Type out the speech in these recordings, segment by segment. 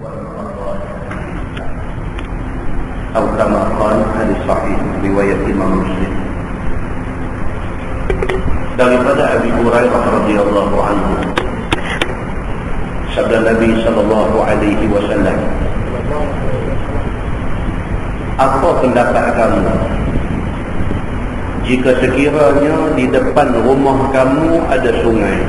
والخطايا أو كما قال hadis sahih riwayat Imam Muslim daripada Abi Hurairah radhiyallahu anhu, sabda Nabi sallallahu alaihi wasallam, apa pendapat kamu jika sekiranya di depan rumah kamu ada sungai,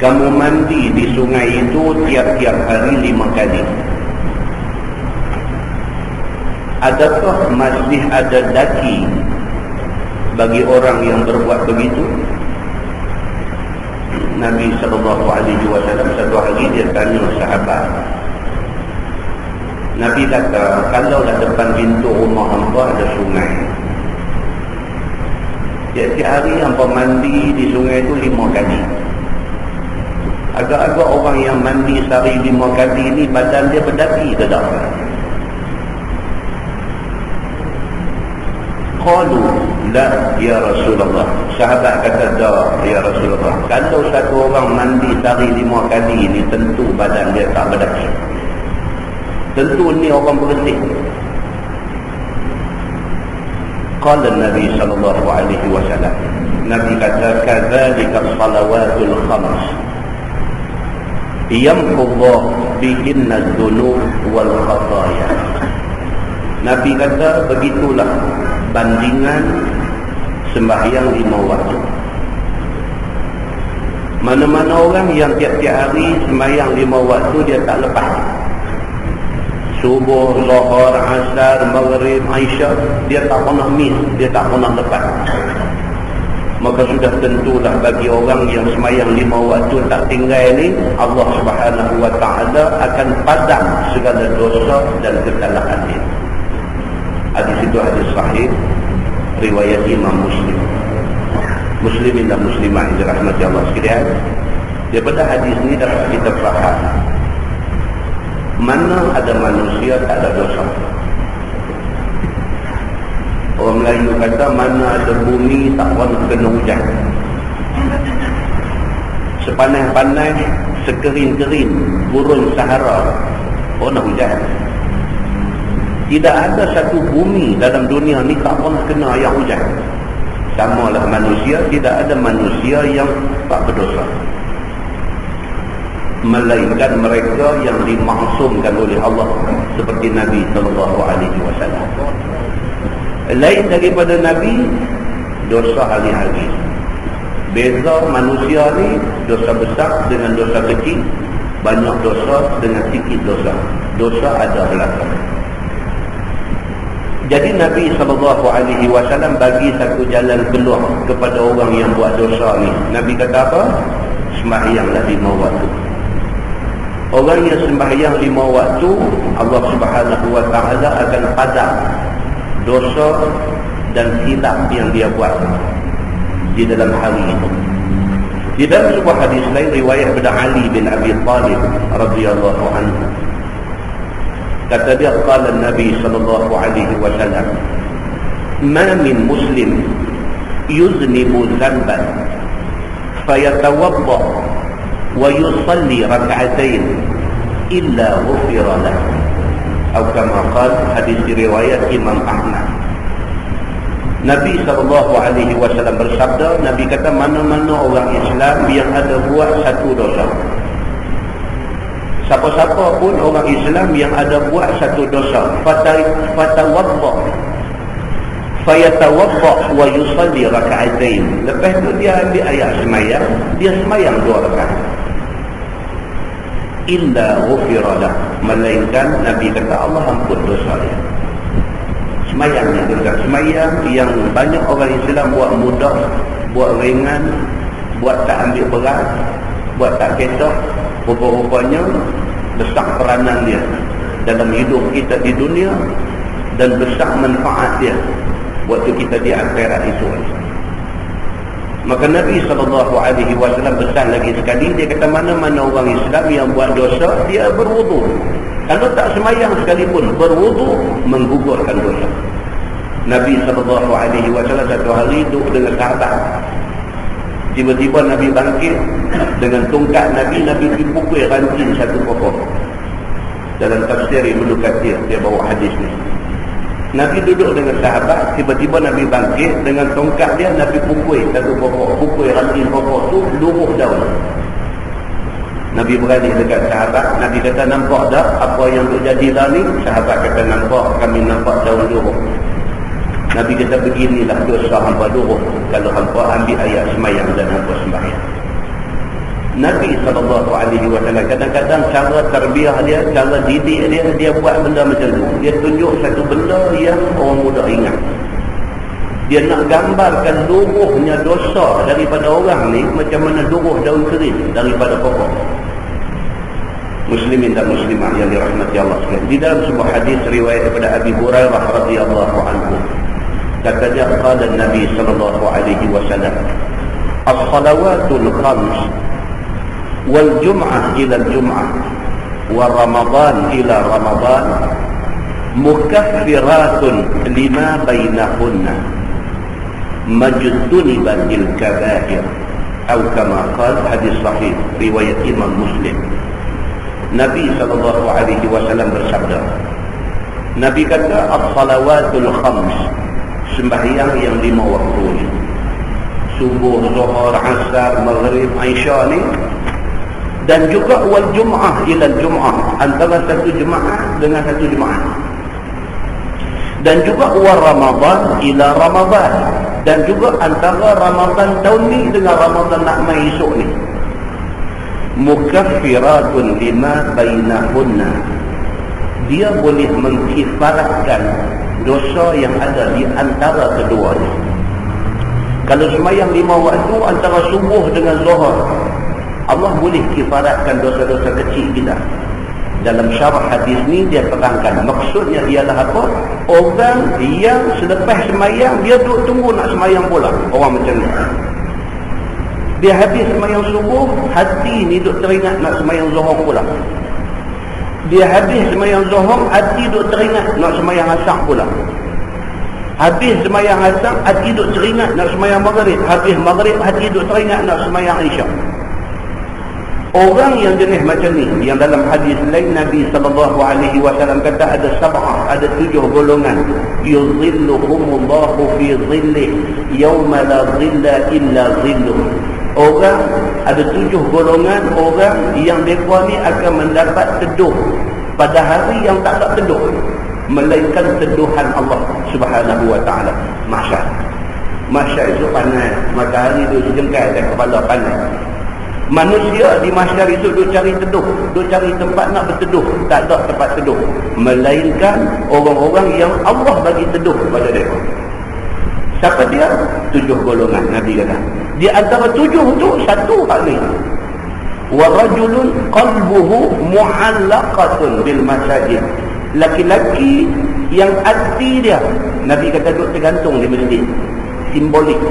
kamu mandi di sungai itu tiap-tiap hari 5 kali, adakah masih ada daki bagi orang yang berbuat begitu? Nabi SAW satu hari dia tanya sahabat. Nabi kata, kalau dah depan pintu rumah hangpa ada sungai, tiap-tiap hari hangpa mandi di sungai itu 5 kali. Agak-agak orang yang mandi sehari 5 kali ni badan dia berdaki ke tak? Qalu la ya Rasulullah. Sahabat kata, dah ya Rasulullah, kalau satu orang mandi sehari 5 kali ni tentu badan dia tak berdaki, tentu ni orang bersih. Qala Nabi sallallahu alaihi wasallam, Nabi kata, kadzalika salawatul khams yamhullah bihinna dzunub wal khataya. Nabi kata, begitulah bandingan sembahyang 5 waktu. Mana-mana orang yang tiap-tiap hari sembahyang 5 waktu dia tak lepas, subuh, zuhur, asar, maghrib, isyak, dia tak pernah miss, dia tak pernah lepas, maka sudah tentulah bagi orang yang sembahyang 5 waktu tak tinggal ni, Allah Subhanahu wa ta'ala akan padam segala dosa dan kesalahan dia. Hadis itu hadis sahih riwayat Imam Muslim. Muslimin dan muslimah yang dirahmati Allah sekalian, daripada hadis ni dapat kita faham mana ada manusia tak ada dosa. Orang Melayu kata, mana ada bumi tak pernah kena hujan. Sepanas-panas, sekering-kering gurun Sahara pernah hujan. Tidak ada satu bumi dalam dunia ni tak pernah kena air hujan. Samalah manusia, tidak ada manusia yang tak berdosa, melainkan mereka yang dimaksumkan oleh Allah seperti Nabi sallallahu alaihi wasallam. Lain daripada Nabi, dosa hari-hari. Beza manusia ni, dosa besar dengan dosa kecil, banyak dosa dengan sikit dosa. Dosa ada belakang. Jadi Nabi SAW bagi satu jalan keluar kepada orang yang buat dosa ni. Nabi kata apa? Sembahyanglah 5 waktu. Orang yang sembahyang 5 waktu, Allah Subhanahu wa ta'ala akan padam dosa dan silap yang dia buat di dalam hari itu. Di dalam sebuah hadis lain riwayat daripada Ali bin Abi Talib radhiyallahu anhu, kata dia, qala Nabi sallallahu alaihi wasallam, ma min muslim yuznibu dhanban fayatawadda wa yusalli rak'atain illa ghufira lahu. Atau kama qala, hadis riwayat Imam Ahmad. Nabi SAW bersabda, Nabi kata, mana-mana orang Islam yang ada buat satu dosa, siapa-siapa pun orang Islam yang ada buat satu dosa, fayatawadda wa yusalli rak'atain, lepas tu dia ambil ayat semayang, dia semayang 2 rakaat, illa ghufira lahu, melainkan Nabi kata Allah ampun dosa dia. Semayang ni juga semayang yang banyak orang Islam buat mudah, buat ringan, buat tak ambil berat, buat tak ketok. Rupa-rupanya besar peranan dia dalam hidup kita di dunia dan besar manfaat dia waktu kita di akhirat itu. Maka Nabi SAW pesan lagi sekali, dia kata, mana-mana orang Islam yang buat dosa, dia berwudu. Kalau tak semayang sekalipun, berwudu menggugurkan dosa. Nabi SAW satu hari duduk dengan sahabat. Tiba-tiba Nabi bangkit dengan tongkat Nabi dipukul ranting satu pokok. Dalam tafsir Ibnu Katsir dia bawa hadis ni. Nabi duduk dengan sahabat, tiba-tiba Nabi bangkit dengan tongkat dia, Nabi pukul satu pokok, pukul ranting pokok tu luruh daun. Nabi berani dekat sahabat, Nabi kata, nampak tak apa yang terjadi dah ni? Sahabat kata, nampak, kami nampak daun luruh. Nabi kata, beginilah dosa hampa luruh kalau hampa ambil ayat semayang dan hampa sembahyang. Nabi SAW kadang-kadang cara terbiah dia, cara didik dia buat benda macam tu. Dia tunjuk satu benda yang orang muda ingat. Dia nak gambarkan luruhnya dosa daripada orang ni macam mana luruh daun kering daripada pokok. Muslimin dan muslimah yang dirahmati Allah sekalian. Di dalam sebuah hadis riwayat daripada Abi Hurairah radhiyallahu anhu, kata dia, qala Nabi sallallahu alaihi wasallam, as-salawatul khams wal jum'ah ila al-jum'ah wa ramadan ila ramadan mukaffiratun lima bainahunna majtunibatil kabair, atau kama qala, hadis sahih riwayat Imam Muslim. Nabi SAW bersabda, Nabi kata, as-salawatul khams, sembahyang yang 5 waktu ni, subuh, zuhur, asar, maghrib, isya ni, dan juga wal jum'ah ila jum'ah, antara satu jemaah dengan satu jemaah, dan juga wal ramadan ila ramadan, dan juga antara Ramadan tahun ni dengan Ramadan nak mai esok ni. Mukaffiratun lima bainahunna, dia boleh mengkifaratkan dosa yang ada di antara keduanya. Kalau semayang 5 waktu antara subuh dengan zuhur, Allah boleh kifaratkan dosa-dosa kecil kita. Dalam syarah hadis ni dia terangkan, maksudnya ialah apa? Orang yang selepas semayang dia duduk tunggu nak semayang pula. Orang macam ni, dia habis semayang subuh, hati ni duduk teringat nak semayang zuhur pula. Dia habis semayang zuhur, hati duduk teringat nak semayang asar pula. Habis semayang asar, hati duduk teringat nak semayang maghrib. Habis maghrib, hati duduk teringat nak semayang isyak. Orang yang jenis macam ni, yang dalam hadis lain Nabi SAW kata ada 7 golongan, yuzilluhumullahu fi zillih yawma la zilla illa zilluh. Orang, ada 7 golongan orang yang mereka ni akan mendapat teduh pada hari yang tak ada teduh, melainkan teduhan Allah Subhanahu wa taala. Mahsyar itu panas, matahari tu sejengkal dan kepala panas. Manusia di mahsyar itu duk cari teduh, duk cari tempat nak berteduh, tak ada tempat teduh, melainkan orang-orang yang Allah bagi teduh pada mereka. Siapa dia? 7 golongan. Nabi kata, di antara 7 tu satu hal ni, wa rajulun qalbuhu mu'allaqatun bil masajid, laki-laki yang hati dia, Nabi kata, duk tergantung di masjid. Simbolik,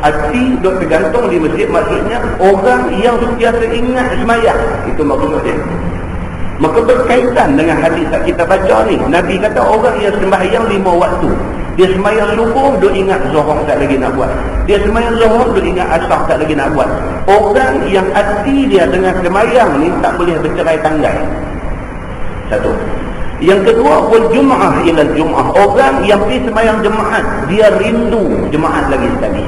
hati duk tergantung di masjid, maksudnya orang yang sentiasa ingat semayang, itu maksud dia. Maka berkaitan dengan hadis yang kita baca ni, Nabi kata orang yang sembahyang 5 waktu, dia sembahyang subuh duk ingat zuhur tak lagi nak buat, dia sembahyang zuhur duk ingat asar tak lagi nak buat. Orang yang hati dia dengan sembahyang ni tak boleh bercerai tanggai. Satu. Yang kedua, wal jum'ah ila jum'ah, orang yang pergi sembahyang jemaat, dia rindu jemaat lagi sekali.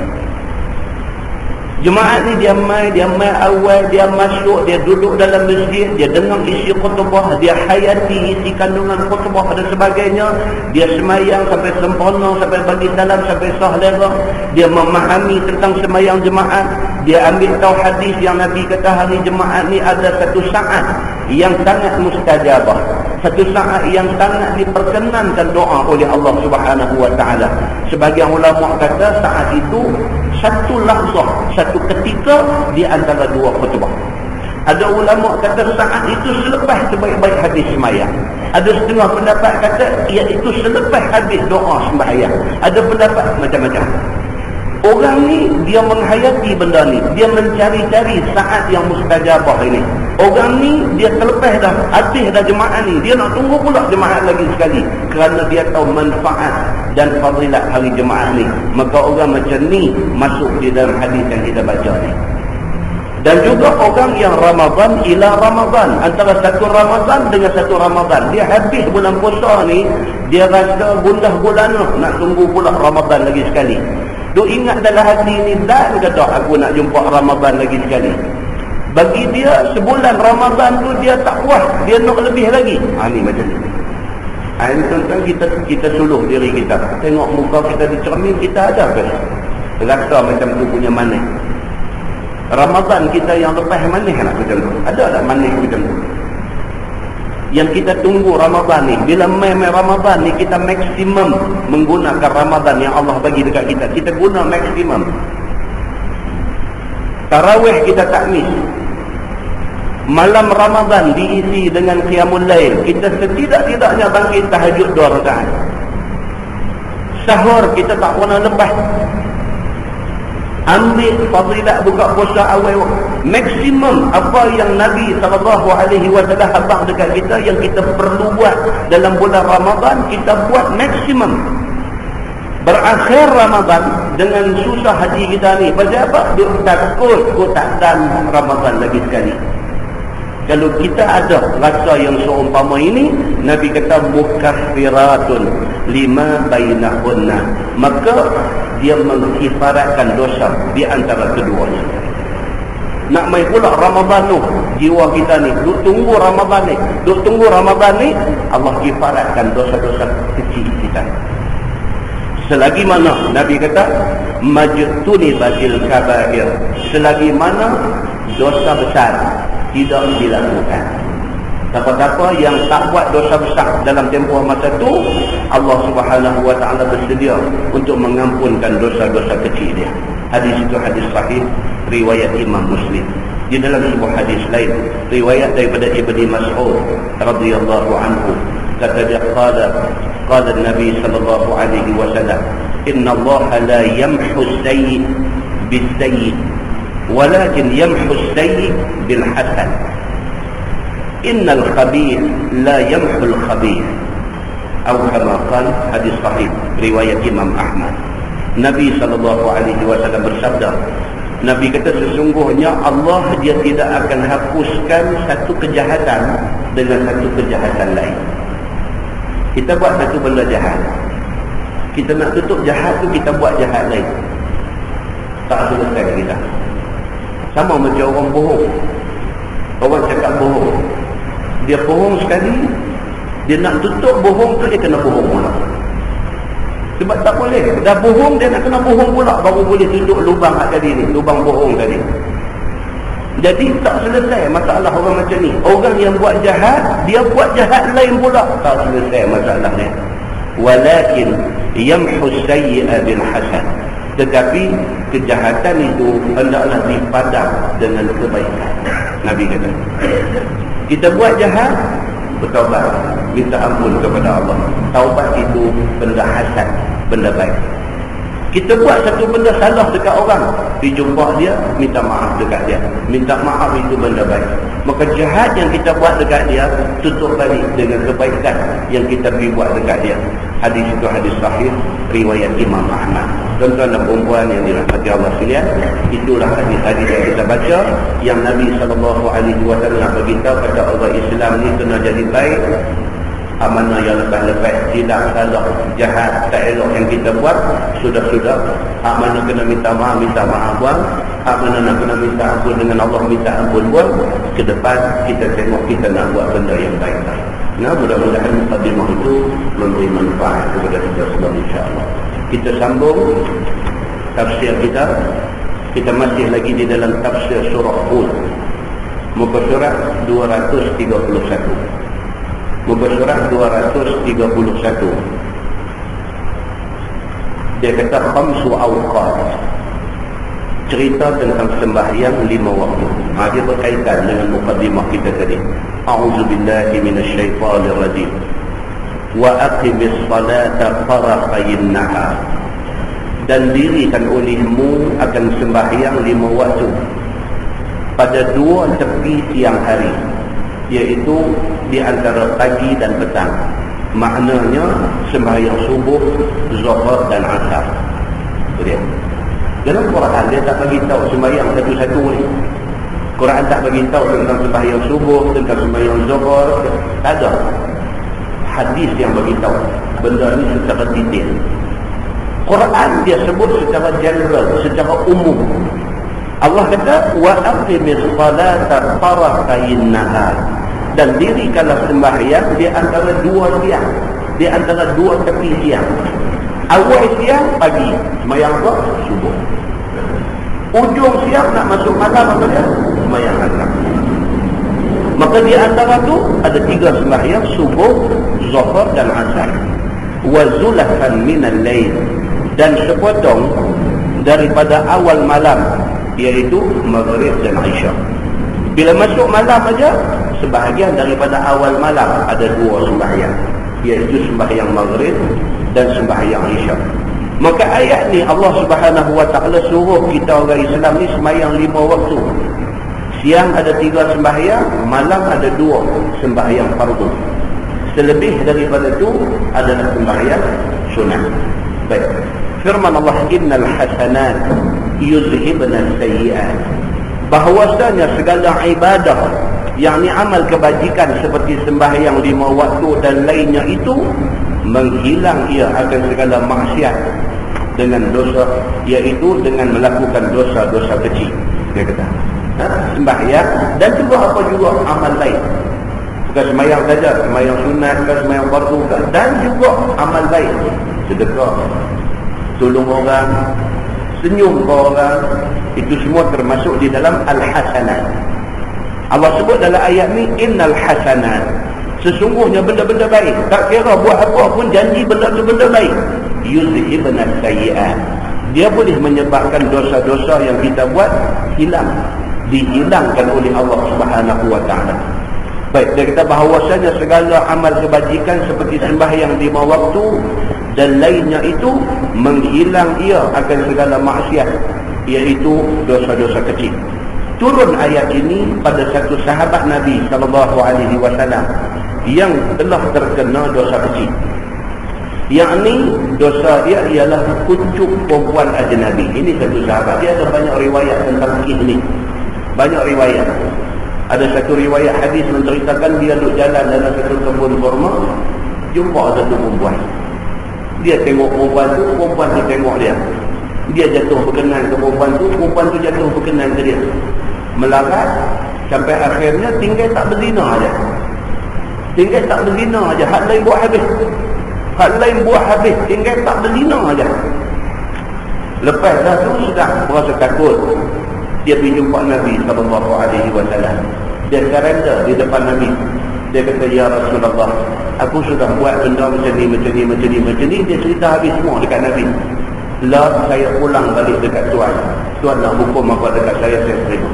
Jemaat ni dia mai awal, dia masuk, dia duduk dalam masjid, dia dengar isi khutbah, dia hayati isi kandungan khutbah dan sebagainya, dia semayang sampai sempurna, sampai bagi salam, sampai sah lera, dia memahami tentang semayang jemaat, dia ambil tahu hadis yang Nabi kata hari jemaat ni ada satu saat yang sangat mustajabah, satu saat yang sangat diperkenankan doa oleh Allah Subhanahu wa taala. Sebagian ulama kata saat itu satu lahzah, satu ketika di antara 2 khutbah. Ada ulama kata saat itu selepas sebaik-baik habis sembahyang. Ada setengah pendapat kata iaitu selepas habis doa sembahyang. Ada pendapat macam-macam. Orang ni dia menghayati benda ni, dia mencari-cari saat yang mustajabah ini. Orang ni dia terlepas dah, habis dah jemaah ni, dia nak tunggu pula jemaah lagi sekali kerana dia tahu manfaat dan fadilat hari jemaah ni. Maka orang macam ni masuk di dalam hadis yang kita baca ni. Dan juga orang yang Ramadan ila Ramadan, antara satu Ramadan dengan satu Ramadan, dia habis bulan puasa ni, dia rasa gundah gulana nak tunggu pula Ramadan lagi sekali. Duk ingat dalam hati ni, dan kata aku nak jumpa Ramadan lagi sekali. Bagi dia sebulan Ramadan tu dia tak puas, dia nak lebih lagi. Ni macam ni. Ini tentang kita suluh diri kita. Tengok muka kita di cermin, kita ada ke? Rasa macam tu punya manis. Ramadan kita yang lepas manis nak macam tu? Ada tak manis macam tu? Yang kita tunggu Ramadan ni, bila main Ramadan ni, kita maksimum menggunakan Ramadan yang Allah bagi dekat kita. Kita guna maksimum. Tarawih kita tak miss. Malam Ramadan diisi dengan qiyamul lail. Kita setidak-tidaknya bangkit tahajud 2 rakaat. Sahur kita tak pernah lepas. Ambil fadilat buka puasa awal, maksimum apa yang Nabi SAW abang dekat kita, yang kita perlu buat dalam bulan Ramadan, kita buat maksimum. Berakhir Ramadan dengan susah hati kita ni. Pasal apa? Dia takut aku tak dan Ramadan lagi sekali. Kalau kita ada rasa yang seumpama ini, Nabi kata mukaffiratun lima bainahunna, maka dia mengifaratkan dosa di antara keduanya. Nak mai pula Ramadan tu, jiwa kita ni duk tunggu Ramadan ni, Allah ifaratkan dosa-dosa kecil kita. Selagi mana Nabi kata majtuni batil kabair, selagi mana dosa besar tidak dilakukan. Siapa-siapa yang tak buat dosa besar dalam tempoh masa tu, Allah Subhanahu wa taala bersedia untuk mengampunkan dosa-dosa kecil dia. Hadis itu hadis sahih riwayat Imam Muslim. Di dalam sebuah hadis lain, riwayat daripada Ibnu Mas'ud radhiyallahu anhu, kata dia, qala Nabi sallallahu alaihi wasallam, inna Allah la yamhu as-sayyi bis-sayyi walakin yamhu as-sayyi bil hasan. Innal khabith la yamhu al-khabith. Atau kama qala, hadis sahih riwayat Imam Ahmad. Nabi sallallahu alaihi wasallam bersabda, Nabi kata sesungguhnya Allah dia tidak akan hapuskan satu kejahatan dengan satu kejahatan lain. Kita buat satu benda jahat, kita nak tutup jahat tu, kita buat jahat lain, tak selesai kita. Sama macam orang bohong. Orang cakap bohong, dia bohong sekali, dia nak tutup bohong tu, dia kena bohong pula. Sebab tak boleh, dah bohong dia nak kena bohong pula, baru boleh tutup lubang tadi ni, lubang bohong tadi. Jadi tak selesai masalah orang macam ni. Orang yang buat jahat, dia buat jahat lain pula, tak selesai masalahnya. Walakin yamhu sayyi'a bil hasan, tetapi kejahatan itu hendaklah dipadam dengan kebaikan. Nabi kata, kita buat jahat, bertaubat, minta ampun kepada Allah. Taubat itu benda hasan, benda baik. Kita buat satu benda salah dekat orang, dijumpa dia, minta maaf dekat dia. Minta maaf itu benda baik. Maka jahat yang kita buat dekat dia, tutup balik dengan kebaikan yang kita pergi buat dekat dia. Hadis itu hadis sahih riwayat Imam Ahmad. Tuan-tuan dan puan yang dirahmati Allah sekalian, itulah hadis-hadis yang kita baca, yang Nabi SAW beritahu kata orang Islam ni kena jadi baik. Mana yang lepas-lepas silap, salah, jahat, tak elok yang kita buat, sudah-sudah. Mana kena minta maaf buang. Mana nak kena minta ampun dengan Allah, minta ampun buang. Ke depan kita tengok kita nak buat benda yang baik-baik. Nah, mudah-mudahan mukadimah itu memberi manfaat kepada kita semua, insya-Allah. Kita sambung tafsir kita. Kita masih lagi di dalam tafsir surah Hud, muka surat 231. Muka surat 231. Dia kata khamsu awqat, cerita tentang sembahyang 5 waktu. Dia berkaitan dengan mukadimah kita tadi. A'udzubillahi minasyaitanir rajim. Wa aqimis salata tarafayn nahar. dan dirikan olehmu akan sembahyang 5 waktu pada 2 tepi siang hari, iaitu di antara pagi dan petang. Maknanya sembahyang subuh, zuhur dan asar. Itu dia. Dalam Quran dia tak bagi tahu sembahyang satu-satu ni. Quran tak bagi tahu tentang sembahyang subuh, tentang sembahyang zuhur, tak ada. Hadis yang bagi tahu benda ni secara detail. Quran dia sebut secara general, secara umum. Allah kata wa aqimis salata tarafayn nahar, dan dirikanlah sembahyang di antara 2 siang, di antara 2 tepi siang. Awal siang pagi sembahyang apa? Subuh. Ujung siang nak masuk malam apa dia? Sembahyang asar. Maka di antara tu ada 3 sembahyang, subuh, zuhur dan asar. Wa zulafan minal lail, dan sepotong daripada awal malam, iaitu maghrib dan isyak. Bila masuk malam aja, sebahagian daripada awal malam ada 2 sembahyang, iaitu sembahyang maghrib dan sembahyang isyak. Maka ayat ni Allah Subhanahu wa taala suruh kita orang Islam ni sembahyang 5 waktu. Siang ada 3 sembahyang, malam ada 2 sembahyang fardu. Selebih daripada itu adalah sembahyang sunat. Baik. Firman Allah, innal hasanat yuzhibna sayyi'at, bahwasanya segala ibadah, yakni amal kebajikan seperti sembahyang 5 waktu dan lainnya itu menghilang ia akan segala maksiat dengan dosa, iaitu dengan melakukan dosa-dosa kecil. Dia kata sembahyang dan juga apa juga amal lain, bukan sembahyang saja, sembahyang sunat ke, sembahyang fardu ke, dan juga amal lain, sedekah, tolong orang, senyum ke orang, itu semua termasuk di dalam al-hasanat. Allah sebut dalam ayat ni innal hasanat, sesungguhnya benda-benda baik, tak kira buat apa pun janji benda tu benda baik, yuzhibna sayyi'at, dia boleh menyebabkan dosa-dosa yang kita buat hilang, dihilangkan oleh Allah Subhanahu wa taala. Baik, dia kata bahawasanya segala amal kebajikan seperti sembahyang 5 waktu dan lainnya itu menghilang ia akan segala maksiat, iaitu dosa-dosa kecil. Turun ayat ini pada satu sahabat Nabi SAW yang telah terkena dosa kecil, yakni dosa dia ialah kucuk perempuan ajnabi. Ini satu sahabat, dia ada banyak riwayat tentang ini, banyak riwayat. Ada satu riwayat hadis menceritakan dia duduk jalan dalam satu kebun kurma, jumpa satu perempuan. Dia tengok perempuan tu tengok dia. Dia jatuh berkenan ke perempuan tu jatuh berkenan ke dia. Melarat sampai akhirnya tinggal tak berzina aja. Tinggal tak berzina aja, hak lain buat habis. Hak lain buat habis, tinggal tak berzina aja. Lepas dah tu sudah berasa takut. Dia pergi jumpa Nabi SAW. Dia surrender di depan Nabi. Dia kata, ya Rasulullah, aku sudah buat benda macam ni. Dia cerita habis semua dekat Nabi. Lah, saya pulang balik dekat Tuan. Tuan nak hukum apa dekat saya terima.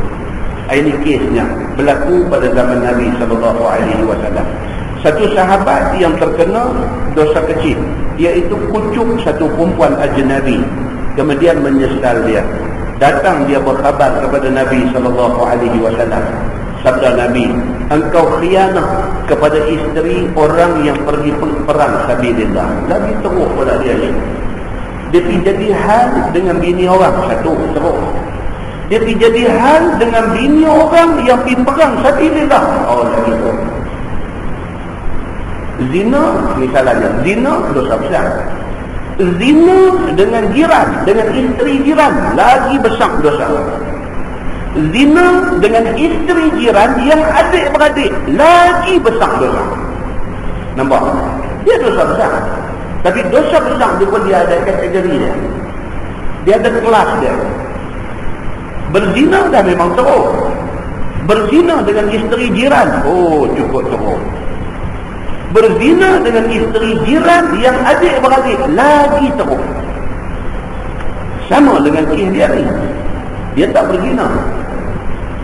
Ini kesnya berlaku pada zaman Nabi SAW. Satu sahabat yang terkena dosa kecil, iaitu kucuk satu perempuan ajnabi, kemudian menyesal dia. Datang dia berkhabar kepada Nabi SAW. Sabda Nabi, engkau khianat kepada isteri orang yang pergi perang sabilillah. Nabi teruk pada dia ni. Dia pergi jadi hal dengan bini orang satu, teruk. Dia pergi jadi hal dengan bini orang yang pergi perang sabilillah. Oh, lagi tu. Zina, misalnya, zina dosa besar. Zina dengan jiran, dengan isteri jiran, lagi besar dosa. Zina dengan isteri jiran yang adik-beradik, lagi besar dosa. Nampak? Dia dosa besar. Tapi dosa besar dia pun dia ada kategori dia. Dia ada kelas dia. Berzina dah memang teruk. Berzina dengan isteri jiran, oh cukup teruk. Berzina dengan isteri jiran yang adik-beradik, lagi teruk. Sama dengan kes dia ni. Dia tak berzina.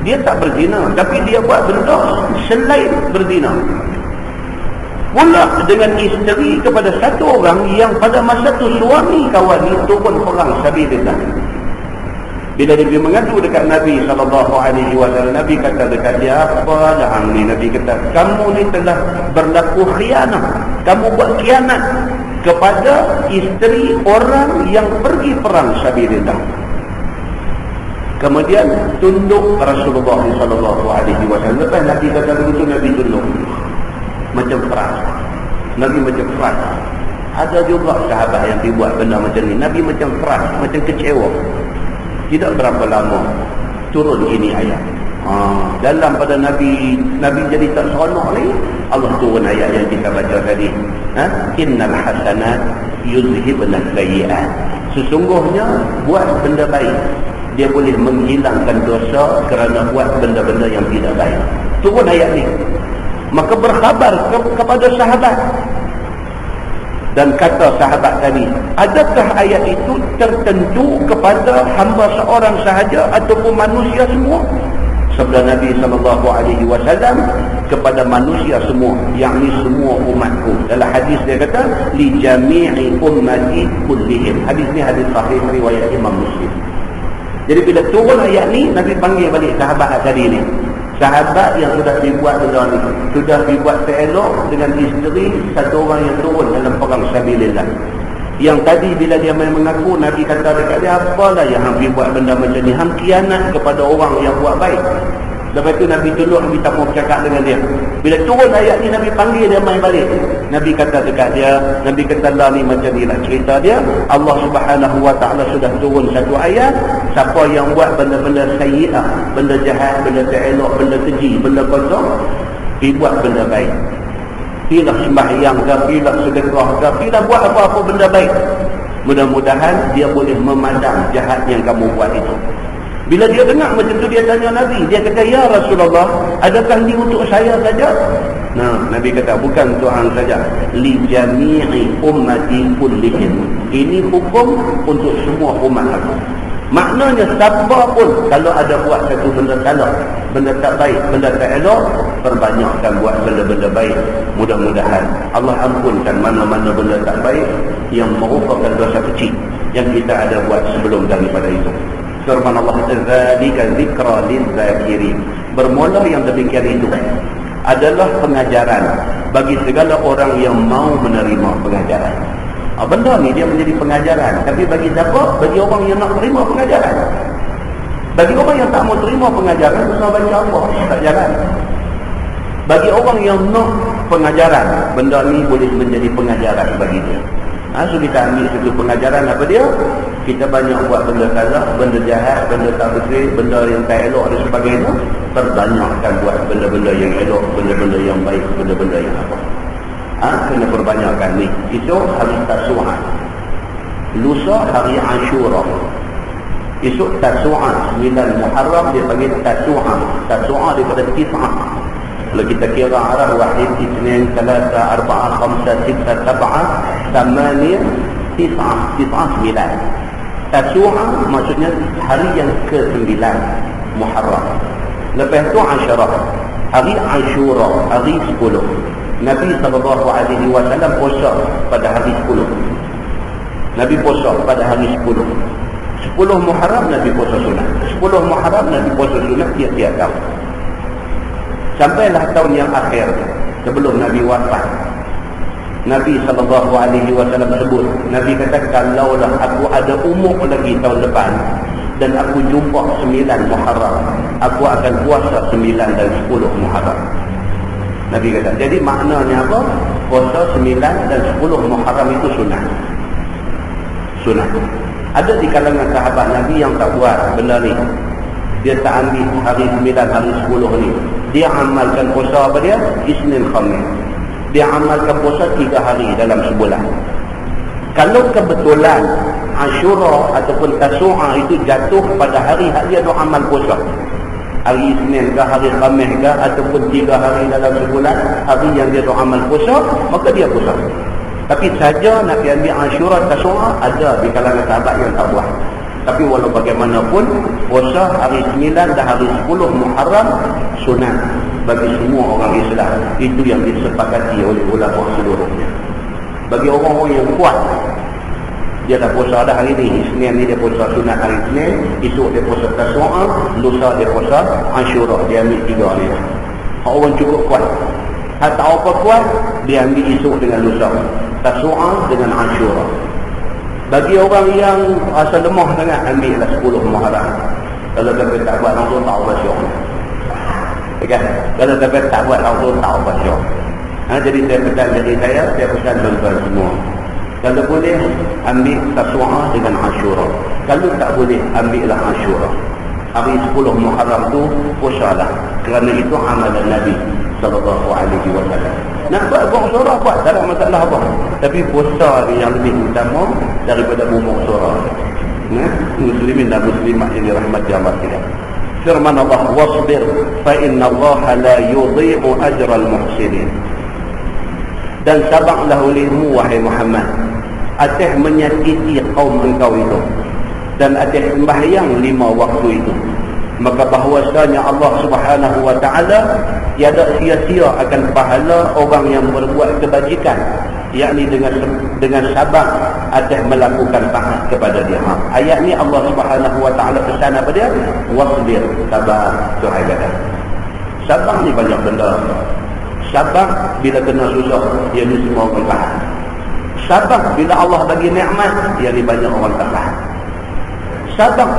Dia tak berzina, tapi dia buat benda selain berzina. pula dengan isteri kepada satu orang yang pada masa tu suami kawan ni turun perang sabilillah. Bila dia mengadu dekat Nabi SAW, Nabi kata dekat dia, apa dah ni? Nabi kata, kamu ni telah berlaku khianat, kamu buat khianat kepada isteri orang yang pergi perang sabilillah. Kemudian tunduk Rasulullah SAW. Lepas Nabi kata begitu, Nabi tunduk macam keras. Nabi macam keras. Ada juga sahabat yang dibuat benda macam ni. Nabi macam keras, macam kecewa. Tidak berapa lama turun ini ayat. Dalam pada Nabi jadi tak seronok ni, Allah turun ayat yang kita baca tadi. Innal hasanat yuzhibna sayyi'at. Sesungguhnya buat benda baik, dia boleh menghilangkan dosa kerana buat benda-benda yang tidak baik. Turun ayat ni. Maka berkhabar kepada sahabat. Dan kata sahabat tadi, adakah ayat itu tertentu kepada hamba seorang sahaja ataupun manusia semua? Sabda Nabi SAW kepada manusia semua, yakni semua umatku. Dalam hadis dia kata, li jami'i ummati kullihim. Hadis ni hadis sahih riwayat Imam Muslim. Jadi bila turun ayat ni, Nabi panggil balik sahabat tadi ni. Sahabat yang sudah dibuat benda ni, sudah dibuat seelok dengan isteri satu orang yang turun dalam perang sabilillah. Yang tadi bila dia mengaku, Nabi kata dekat dia, apalah yang hang buat benda macam ni, hang khianat kepada orang yang buat baik. Lepas tu Nabi tolong, Nabi tak mau bercakap dengan dia. Bila turun ayat ni, Nabi panggil dia main balik. Nabi kata dekat dia, Nabi kata lah ni macam ni lah cerita dia. Allah Subhanahu Wa Ta'ala sudah turun satu ayat. Siapa yang buat benda-benda sayyi'ah, benda jahat, benda tak elok, benda keji, benda kosong, pergi buat benda baik. Pergilah sembahyang ke, pergilah sedekah ke, pergilah buat apa-apa benda baik. Mudah-mudahan dia boleh memadam jahat yang kamu buat itu. Bila dia dengar macam tu, dia tanya Nabi. Dia kata, ya Rasulullah, adakah ini untuk saya saja? Nah, Nabi kata, bukan untuk hang saja. Li jami'i ummati kullihim. Ini hukum untuk semua umat aku. Maknanya siapa pun kalau ada buat satu benda salah, benda tak baik, benda tak elok, perbanyakkan buat benda-benda baik. Mudah-mudahan Allah ampunkan mana-mana benda tak baik yang merupakan dosa kecil yang kita ada buat sebelum daripada itu. Firman Allah, zalika zikra lil-zakirin. Bermula yang demikian itu adalah pengajaran bagi segala orang yang mau menerima pengajaran. Benda ni dia menjadi pengajaran. Tapi bagi siapa? Bagi orang yang nak terima pengajaran. Bagi orang yang tak mau terima pengajaran, susah baca apa? Tak jalan. Bagi orang yang nak pengajaran, benda ni boleh menjadi pengajaran bagi dia. So kita ambil satu pengajaran apa dia? Kita banyak buat benda salah, benda jahat, benda tak betul, benda yang tak elok dan sebagainya. Perbanyakkan buat benda-benda yang elok, benda-benda yang baik, benda-benda yang apa. Kena perbanyakkan ni. Itu hari Tasu'ah. Lusa hari Ashura. Esok Tasu'ah 9 Muharram dia panggil Tasu'ah. Tasu'ah daripada Tis'ah. Kalau kita kira arah wahid, Isnin, Salasa, Arba'ah, Khamsah, Siksah, Sab'ah, Thamaniyah, Tis'ah. Tis'ah 9. Tasu'ah maksudnya hari yang ke-9 Muharram. Lepas tu Asyarah, hari Ashura, hari 10. Nabi SAW puasa pada hari 10. Nabi puasa pada hari 10. 10 Muharram Nabi puasa sunat. 10 Muharram Nabi puasa sunat tiap-tiap tahun. Sampailah tahun yang akhir sebelum Nabi wafat. Nabi SAW sebut, Nabi kata, kalaulah aku ada umur lagi tahun depan dan aku jumpa 9 Muharram, aku akan puasa 9 dan 10 Muharram. Nabi kata, jadi maknanya apa? Puasa 9 dan 10 Muharram itu sunat. Sunat. Ada di kalangan sahabat Nabi yang tak buat benda ni. Dia tak ambil hari 9, hari 10 ni. Dia amalkan puasa apa dia? Isnin Khamis. Dia amalkan puasa 3 hari dalam sebulan. Kalau kebetulan Ashura ataupun Tasu'ah itu jatuh pada hari dia nak amal puasa, hari Isnin ke, hari Khamis ke, ataupun 3 hari dalam sebulan, hari yang dia nak amal puasa, maka dia puasa. Tapi saja nak ambil Ashura, Tasu'ah, ada di kalangan sahabat yang tak buat. Tapi walau bagaimanapun, puasa hari 9 dan hari 10 Muharram sunat bagi semua orang Islam. Itu yang disepakati oleh ulama seluruhnya. Bagi orang-orang yang kuat, dia dah puasa dah hari ni. Isnin ni dia puasa sunat hari Isnin, esok dia puasa Tasu'a, lusa dia puasa Ashura. Dia ambil 3 ni. Orang cukup kuat. Tak tahu apa kuat, dia ambil esok dengan lusa, Tasu'a dengan Ashura. Bagi orang yang rasa lemah sangat, ambillah 10 Muharram. Kalau sampai tak buat, langsung tak apa syok. Kan? Kalau sampai tak buat, langsung tak apa syok. Jadi saya pesan dari saya pesan tuan-tuan semua. Kalau boleh, ambil Tasu'a dengan Ashura. Kalau tak boleh, ambillah Ashura. Hari 10 Muharram tu puasalah. Kerana itu amalan Nabi SAW. Nak buat suara buat, tak ada masalah apa. Tapi puasa ni yang lebih utama daripada bumuk suara. Muslimin dan muslimat yang dirahmati Allah sekalian. Firman Allah, wasbir fa inna Allah la yudhi'u ajral muhsinin. Dan sabarlah olehmu wahai Muhammad atas menyakiti kaum engkau itu, dan atas sembahyang 5 waktu itu. Maka bahawasanya Allah Subhanahu wa ta'ala tiada sia-sia akan pahala orang yang berbuat kebajikan, yakni dengan sabar atas melakukan taat kepada dia. Ayat ni Allah Subhanahu wa ta'ala pesan apa dia? Wasbir, sabar, Tuhan kata. Sabar ni banyak benda. Sabar bila kena susah, dia ni semua orang tahan. Sabar bila Allah bagi nikmat, dia ni banyak orang tahan. Sabar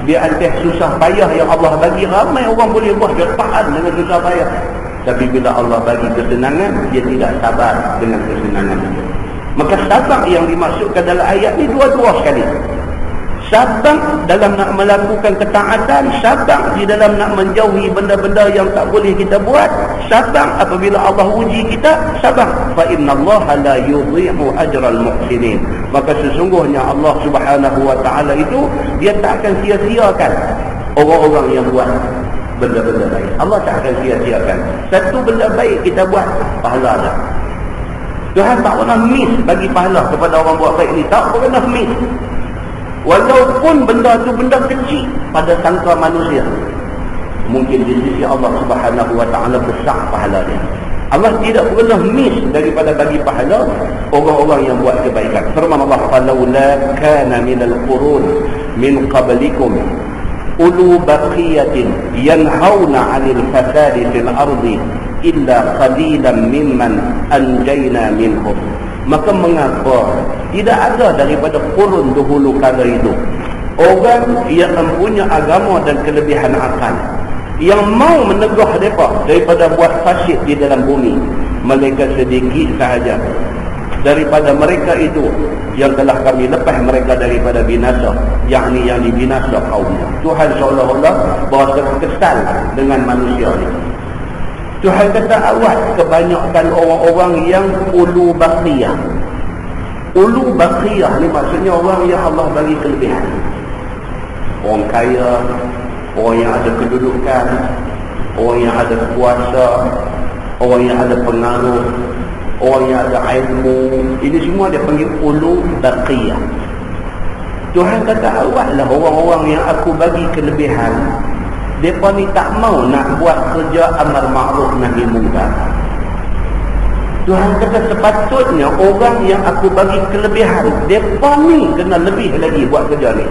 dia atas susah payah yang Allah bagi, ramai orang boleh buat, dia tahan dengan susah payah. Tapi bila Allah bagi kesenangan, dia tidak sabar dengan kesenangan itu. Maka sabar yang dimaksudkan dalam ayat ni dua-dua sekali. Sabar dalam nak melakukan ketaatan, sabar di dalam nak menjauhi benda-benda yang tak boleh kita buat, sabar apabila Allah uji kita, sabar. Fa innallaha la yudhi'u ajral muhsinin. Maka sesungguhnya Allah Subhanahu wa ta'ala itu dia tak akan sia-siakan orang-orang yang buat benda-benda baik. Allah tak akan sia-siakan. Satu benda baik kita buat, pahala dah. Tuhan tak pernah miss bagi pahala kepada orang buat baik ni, tak pernah miss. Walaupun benda tu benda kecil pada sangka manusia, mungkin di sisi Allah Subhanahu wa ta'ala besar pahala dia. Allah tidak pernah miss daripada bagi pahala orang-orang yang buat kebaikan. Firman Allah, "Falaula kana minal qurun min qablikum ulu baqiyatin yanhauna 'anil fasadi fil ardi illa qalilan mimman anjayna minhum." Maka mengapa tidak ada daripada qurun dahulu kala itu orang yang mempunyai agama dan kelebihan akal yang mau menegah mereka daripada buat fasid di dalam bumi, melainkan sedikit sahaja daripada mereka itu yang telah kami lepas mereka daripada binasa, yakni yang dibinasa kaumnya. Tuhan seolah-olah berasa kesal dengan manusia ini. Tuhan kata, awas kebanyakan orang-orang yang ulu baqiyah. Ulu baqiyah ni maksudnya orang yang Allah bagi kelebihan. Orang kaya, orang yang ada kedudukan, orang yang ada kuasa, orang yang ada pengaruh, orang yang ada ilmu. Ini semua dia panggil ulu baqiyah. Tuhan kata, awaslah orang-orang yang aku bagi kelebihan. Mereka ni tak mau nak buat kerja amar ma'ruf nahi mungkar. Tuhan kata sepatutnya orang yang aku bagi kelebihan, mereka ni kena lebih lagi buat kerja ni.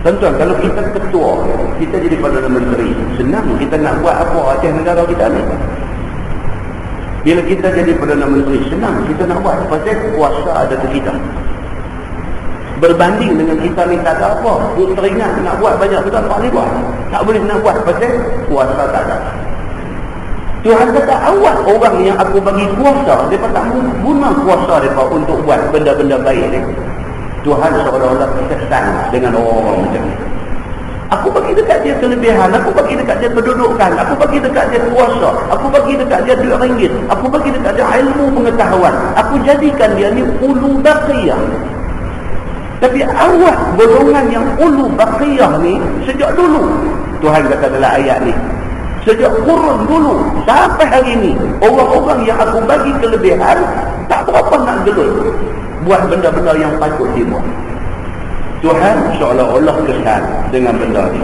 Tuan-tuan, kalau kita ketua, kita jadi Perdana Menteri, senang kita nak buat apa atas negara kita ni. Bila kita jadi Perdana Menteri, senang kita nak buat pasal kuasa ada ke kita. Berbanding dengan kita ni tak ada apa, duk teringat nak buat banyak, kita tak boleh buat, tak boleh nak buat pasal kuasa tak ada. Tuhan kata, awas orang yang aku bagi kuasa, mereka tak guna kuasa mereka untuk buat benda-benda baik ni. Tuhan seolah-olah kesal dengan orang-orang macam ni. Aku bagi dekat dia kelebihan, aku bagi dekat dia kedudukan, aku bagi dekat dia kuasa, aku bagi dekat dia duit ringgit, aku bagi dekat dia ilmu pengetahuan, aku jadikan dia ni ulu baqiyah. Tapi awas golongan yang ulu baqiyah ni sejak dulu. Tuhan kata dalam ayat ni, sejak kurun dulu sampai hari ini, orang-orang yang aku bagi kelebihan tak berapa nak gelut buat benda-benda yang patut dibuat. Tuhan seolah-olah kesal dengan benda ni.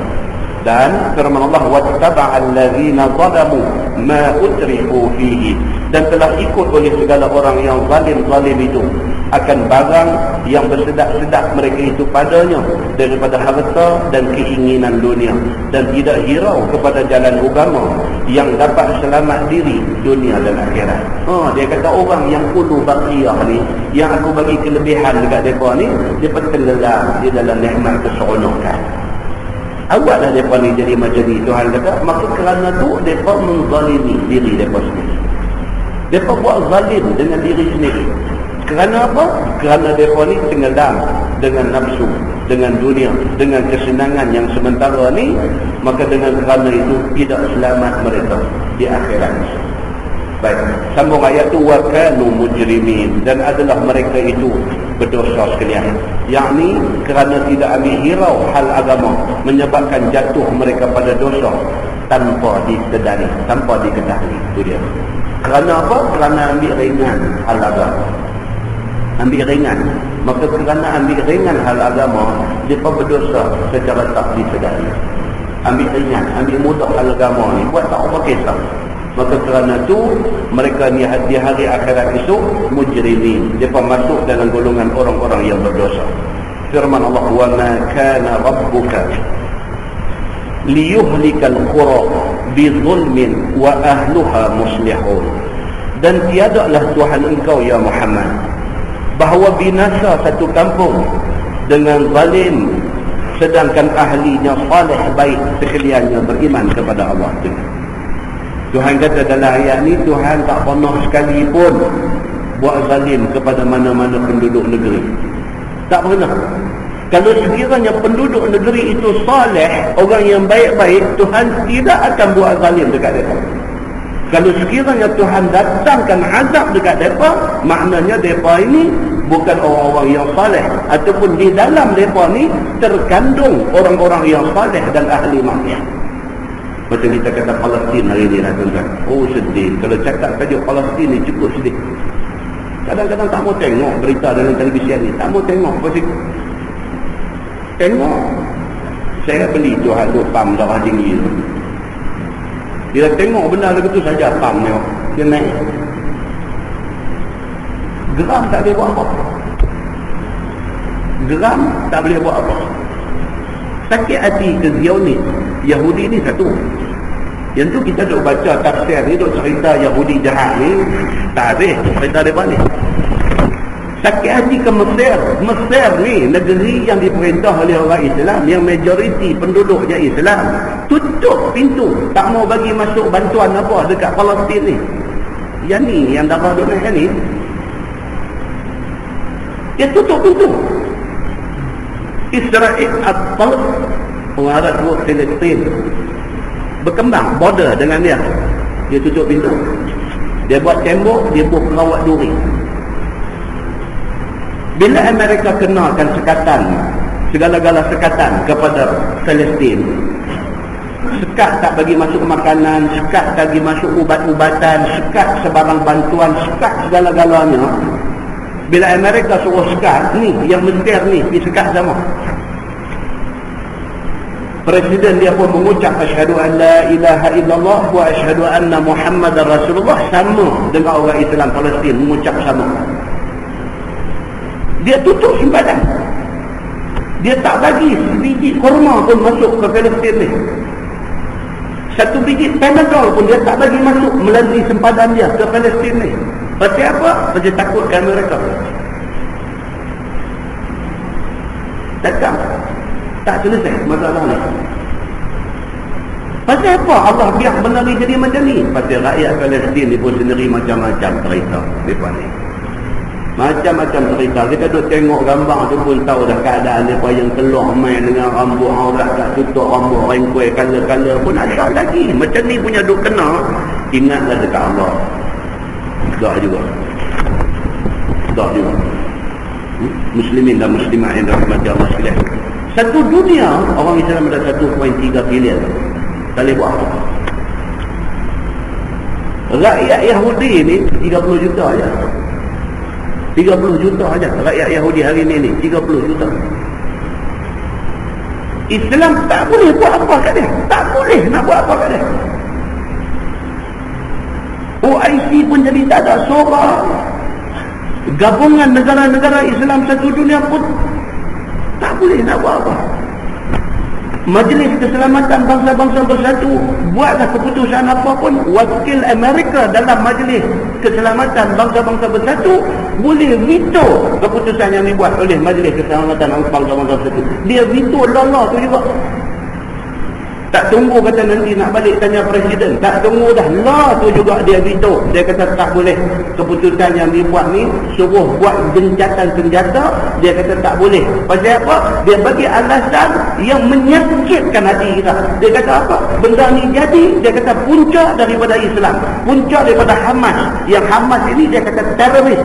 Dan firman Allah, wattaba'al ladzina zalamu ma utrifu fihi, dan telah ikut oleh segala orang yang zalim itu akan barang yang bersedak-sedak mereka itu padanya daripada harta dan keinginan dunia, dan tidak hirau kepada jalan agama yang dapat selamat diri dunia dan akhirat. Dia kata orang yang ulu baqiyah ni, yang aku bagi kelebihan dekat mereka ni, mereka tenggelam di dalam nikmat keseronokan. Awaklah mereka ni jadi macam ni. Tuhan kata, maka kerana tu mereka menzalimi diri mereka sendiri. Mereka buat zalim dengan diri sendiri. Kerana apa? Kerana mereka ni tenggelam dengan nafsu, dengan dunia, dengan kesenangan yang sementara ni. Maka dengan kerana itu tidak selamat mereka di akhirat. Baik, sambung ayat tu, wa kanu mujrimin, dan adalah mereka itu berdosa sekalian, yakni kerana tidak ambil hirau hal agama menyebabkan jatuh mereka pada dosa tanpa disedari, tanpa diketahui. Itu dia. Kerana apa? Kerana ambil ringan hal agama. Ambil ringan. Maka kerana ambil ringan hal agama, mereka berdosa secara tak disedari. Ambil ringan, ambil mudah hal agama ni, buat tak apa kisah. Maka kerana tu mereka ni di hari akhirat esok mujrimin, mereka masuk dalam golongan orang-orang yang berdosa. Firman Allah, wa ma kana rabbuka liyuhlikal qura bizulmin wa ahluha muslihun, dan tiadalah Tuhan engkau ya Muhammad bahawa binasa satu kampung dengan zalim sedangkan ahlinya salih baik sekaliannya beriman kepada Allah. Tuhan kata dalam ayat ni, Tuhan tak pernah sekali pun buat zalim kepada mana-mana penduduk negeri. Tak pernah. Kalau sekiranya penduduk negeri itu saleh, orang yang baik-baik, Tuhan tidak akan buat zalim dekat mereka. Kalau sekiranya Tuhan datangkan azab dekat mereka, maknanya mereka ini bukan orang-orang yang saleh, ataupun di dalam mereka ni terkandung orang-orang yang saleh dan ahli maksiat. Macam kita kata Palestin hari ni lah tuan-tuan. Oh sedih. Kalau cakap saja Palestin ni cukup sedih. Kadang-kadang tak mau tengok berita dalam televisi ni. Tak mau tengok. Pasti tengok. Saya beli tu hadut pam darah tinggi tu. Dia tengok benda begitu saja pam ni. Dia naik. Geram tak boleh buat apa. Geram tak boleh buat apa. Sakit hati ke Zionis Yahudi ni satu. Yang tu kita duk baca tafsir ni, duk cerita Yahudi jahat ni, tak habis cerita mereka ni. Sakit hati ke Mesir. Mesir ni negeri yang diperintah oleh orang Islam, yang majoriti penduduknya Islam. Tutup pintu, tak mau bagi masuk bantuan apa dekat Palestin ni. Yang ni, yang darah duk naik ni, dia tutup pintu. Israel atau orang Arab sebut Palestin berkembang border dengan dia. Dia tutup pintu, dia buat tembok, dia buat perawat duri. Bila Amerika kenakan sekatan, segala-gala sekatan kepada Palestin, sekat tak bagi masuk makanan, sekat tak bagi masuk ubat-ubatan, sekat sebarang bantuan, sekat segala-galanya. Bila Amerika suruh sekat ni, yang Mesir ni disekat sama. Presiden dia pun mengucap asyhadu an la ilaha illallah wa asyhadu anna Muhammadar Rasulullah, sama dengan orang Islam Palestin mengucap sama. Dia tutup simpanan. Dia tak bagi sebiji kurma pun masuk ke Palestin ni. Satu biji Panadol pun dia tak bagi masuk melalui sempadan dia ke Palestin ni. Pasal apa? Pasal takutkan mereka. Takkan tak selesai masalah ni. Pasal apa Allah biar benda ni jadi macam ni? Pasal rakyat Palestin ni pun sendiri macam-macam cerita mereka ni. Macam-macam cerita. Kita duk tengok gambar tu pun tahu dah keadaan mereka yang keluar main dengan rambut aurat tak tutup, rambut rengkuai kala-kala pun ada lagi. Macam ni punya duk kena, ingatlah dekat Allah. Tak juga. Muslimin dan muslimat yang dirahmati Allah sekalian. Satu dunia orang Islam ada 1.3 bilion. Tak boleh buat apa. Rakyat Yahudi ni 30 juta aja. 30 juta aja rakyat Yahudi hari ni 30 juta. Islam tak boleh buat apa kat dia. Tak boleh nak buat apa kat dia. OIC pun jadi tak ada suara. Gabungan negara-negara Islam satu dunia pun tak boleh nak buat apa. Majlis Keselamatan Bangsa-Bangsa Bersatu buatlah keputusan apa pun, wakil Amerika dalam Majlis Keselamatan Bangsa-Bangsa Bersatu boleh veto keputusan yang dibuat oleh Majlis Keselamatan Bangsa-Bangsa Bersatu. Dia veto law tu juga. Tak tunggu kata nanti nak balik tanya presiden, tak tunggu dah, law tu juga dia veto. Dia kata tak boleh, keputusan yang dibuat ni suruh buat gencatan senjata, dia kata tak boleh. Pasal apa? Dia bagi alasan yang menyakitkan hati kita. Dia kata apa? Benda ni jadi, dia kata punca daripada Islam, punca daripada Hamas. Yang Hamas ini dia kata teroris,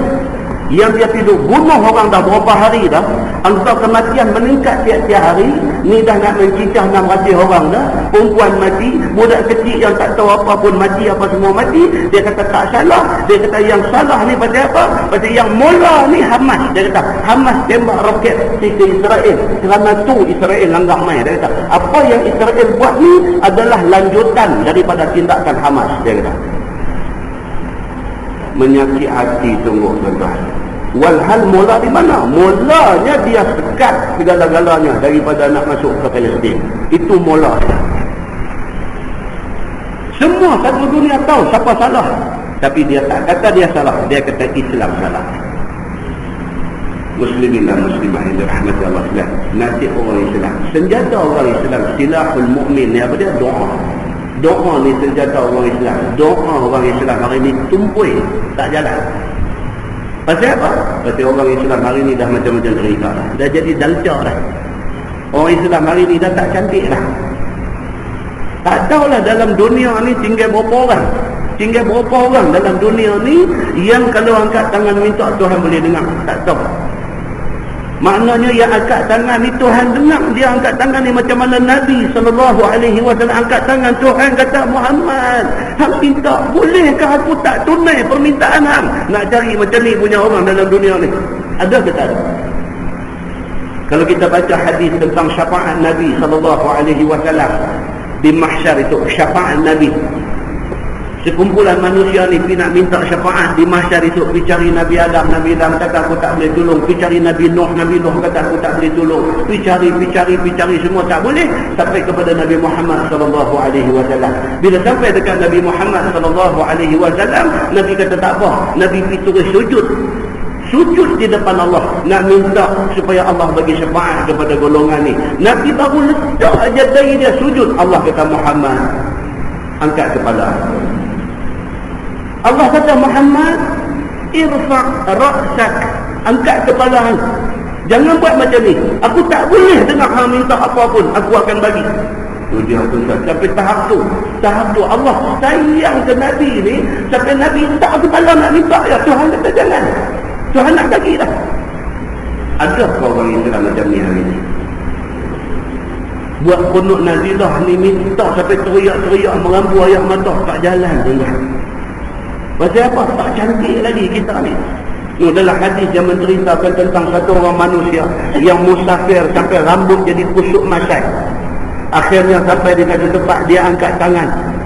yang dia tidur bunuh orang dah berapa hari dah. Angka kematian meningkat tiap-tiap hari. Ni dah nak mencicah 600 orang dah. Perempuan mati, budak kecil yang tak tahu apa pun mati, apa semua mati. Dia kata tak salah. Dia kata yang salah ni pasal apa? Pasal yang mula ni Hamas. Dia kata Hamas tembak roket ke Israel, kerana tu Israel langgar main. Dia kata apa yang Israel buat ni adalah lanjutan daripada tindakan Hamas. Dia kata menyakit hati sungguh tuan-tuan. Walhal mula di mana? Mulanya dia sekat segala-galanya daripada nak masuk ke Palestin. Itu mula dia. Semua satu dunia tahu siapa salah, tapi dia tak kata dia salah, dia kata Islam salah. Muslimin dan muslimah yang dirahmati Allah sekalian, nasib orang Islam, senjata orang Islam, silahul mukmin ni apa dia? Doa. Doa ni senjata orang Islam. Doa orang Islam hari ni tumpul, tak jalan. Pasal apa? Pasal orang Islam hari ni dah macam-macam cerita dah. Dah jadi dalca dah. Orang Islam hari ni dah tak cantik dah. Tak tahulah dalam dunia ni tinggal berapa orang. Tinggal berapa orang dalam dunia ni yang kalau angkat tangan minta Tuhan boleh dengar. Tak tahu. Maknanya yang angkat tangan ni Tuhan dengar. Dia angkat tangan ni macam mana Nabi SAW angkat tangan. Tuhan kata, Muhammad, hang minta, bolehkah aku tak tunai permintaan hang? Nak cari macam ni punya orang dalam dunia ni. Ada ke tak ada? Kalau kita baca hadis tentang syafaat Nabi SAW di mahsyar, itu syafaat Nabi. Sekumpulan manusia ni pergi nak minta syafaat di mahsyar itu, pergi cari Nabi Adam. Nabi Adam kata aku tak boleh tolong. Pergi cari Nabi Nuh. Nabi Nuh kata aku tak boleh tolong. Pergi cari semua tak boleh. Sampai kepada Nabi Muhammad SAW. Bila sampai dekat Nabi Muhammad SAW, Nabi kata tak apa. Nabi pergi terus sujud di depan Allah, nak minta supaya Allah bagi syafaat kepada golongan ni. Nabi baru letak aja dari dia sujud, Allah kata, Muhammad, angkat kepala. Allah kata, Muhammad, irfa' ra'sak, angkat kepala hang. Jangan buat macam ni. Aku tak boleh dengar hang minta apa pun, aku akan bagi. Tu dia tuan-tuan. Sampai tahap tu Allah sayang ke Nabi ni, sampai Nabi tak kepala nak minta. Ya Tuhan kata jangan. Tuhan nak bagi dah. Ada orang Islam macam ni hari ni? Buat qunut nazilah ni minta sampai teriak-teriak merambu air mata, tak jalan tuan-tuan. Pasal apa? Tak cantik lagi kita ni. Dalam hadis yang menceritakan tentang satu orang manusia yang musafir sampai rambut jadi kusuk masai. Akhirnya sampai di satu tempat dia angkat tangan.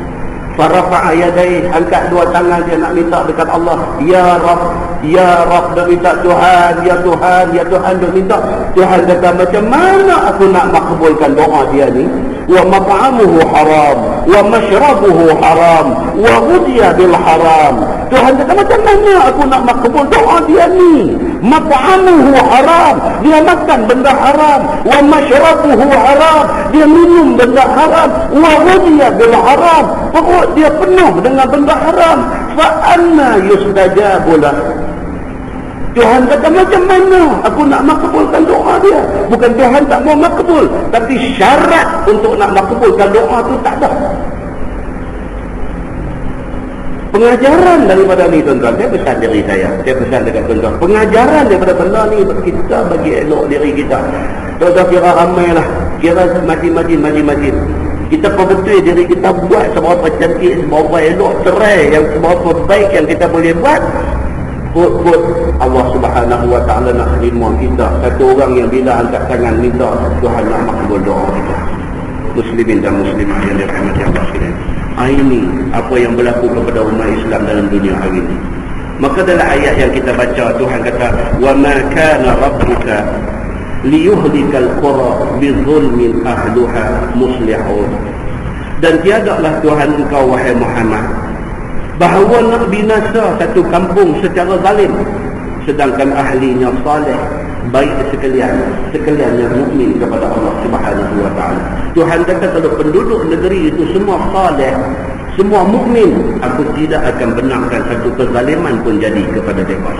Farafa'a yadayhi, angkat dua tangan dia nak minta dekat Allah. Ya Rabb, ya Rabb, dia minta Tuhan, ya Tuhan, ya Tuhan, dia minta. Tuhan kata, macam mana aku nak makbulkan doa dia ni? Wa mat'amuhu haram, wa mashrabuhu haram, wa ghudiya bil haram. Tuhan kata, macam mana aku nak makbul doa dia ni? Mat'amuhu haram, dia makan benda haram. Wa mashrabuhu haram, dia minum benda haram. Wa ghudiya bil haram, perut dia penuh dengan benda haram. Fa anna yustajabu lah. Tuhan kata, macam mana aku nak makbulkan doa dia? Bukan Tuhan tak mau makbul, tapi syarat untuk nak makbulkan doa tu tak ada. Pengajaran daripada ni tuan-tuan, saya pesan diri saya pesan dekat tuan-tuan, pengajaran daripada benda ni kita bagi elok diri kita. Tuan-tuan kira ramai lah, kira majin. Kita perbetul diri kita buat seberapa cantik, seberapa elok, cerai, yang seberapa baik yang kita boleh buat. Kod Allah Subhanahu Wa Taala nak terima kita. Satu orang yang bila angkat tangan minta, Tuhan nak makbul doa kita. Muslimin dan muslimah yang dirahmati Allah sekalian. Ini apa yang berlaku kepada umat Islam dalam dunia hari ini. Maka dalam ayat yang kita baca, Tuhan kata, "Wa ma kana rabbuka liyuhlikal qura bizulmin ahluha muslihun." Dan tiadalah Tuhan engkau wahai Muhammad bahawa nak binasa satu kampung secara zalim sedangkan ahlinya saleh, baik sekalian yang mukmin kepada Allah Subhanahu Wa Taala. Tuhan kata kalau penduduk negeri itu semua saleh, semua mukmin, aku tidak akan benarkan satu kezaliman pun jadi kepada mereka.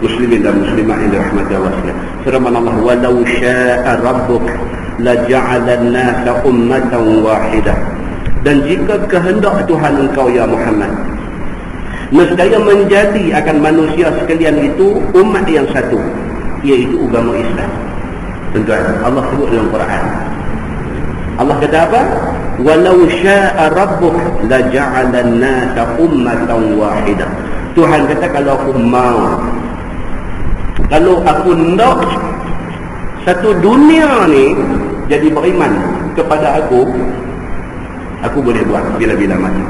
Muslimin dan muslimat yang dirahmati Allah sekalian. Firman Allah, "Walau syaa rabbuk la ja'ala an-nasa ummatan wahidah." Dan jika kehendak Tuhan engkau ya Muhammad, nescaya menjadi akan manusia sekalian itu umat yang satu, iaitu agama Islam. Tuan-tuan, Allah sebut dalam Quran. Allah kata apa? "Walau syaa rabbuk la ja'ala an-nasa ummatan wahidah." Tuhan kata kalau aku mau, kalau aku nak satu dunia ni jadi beriman kepada aku boleh buat bila-bila mati.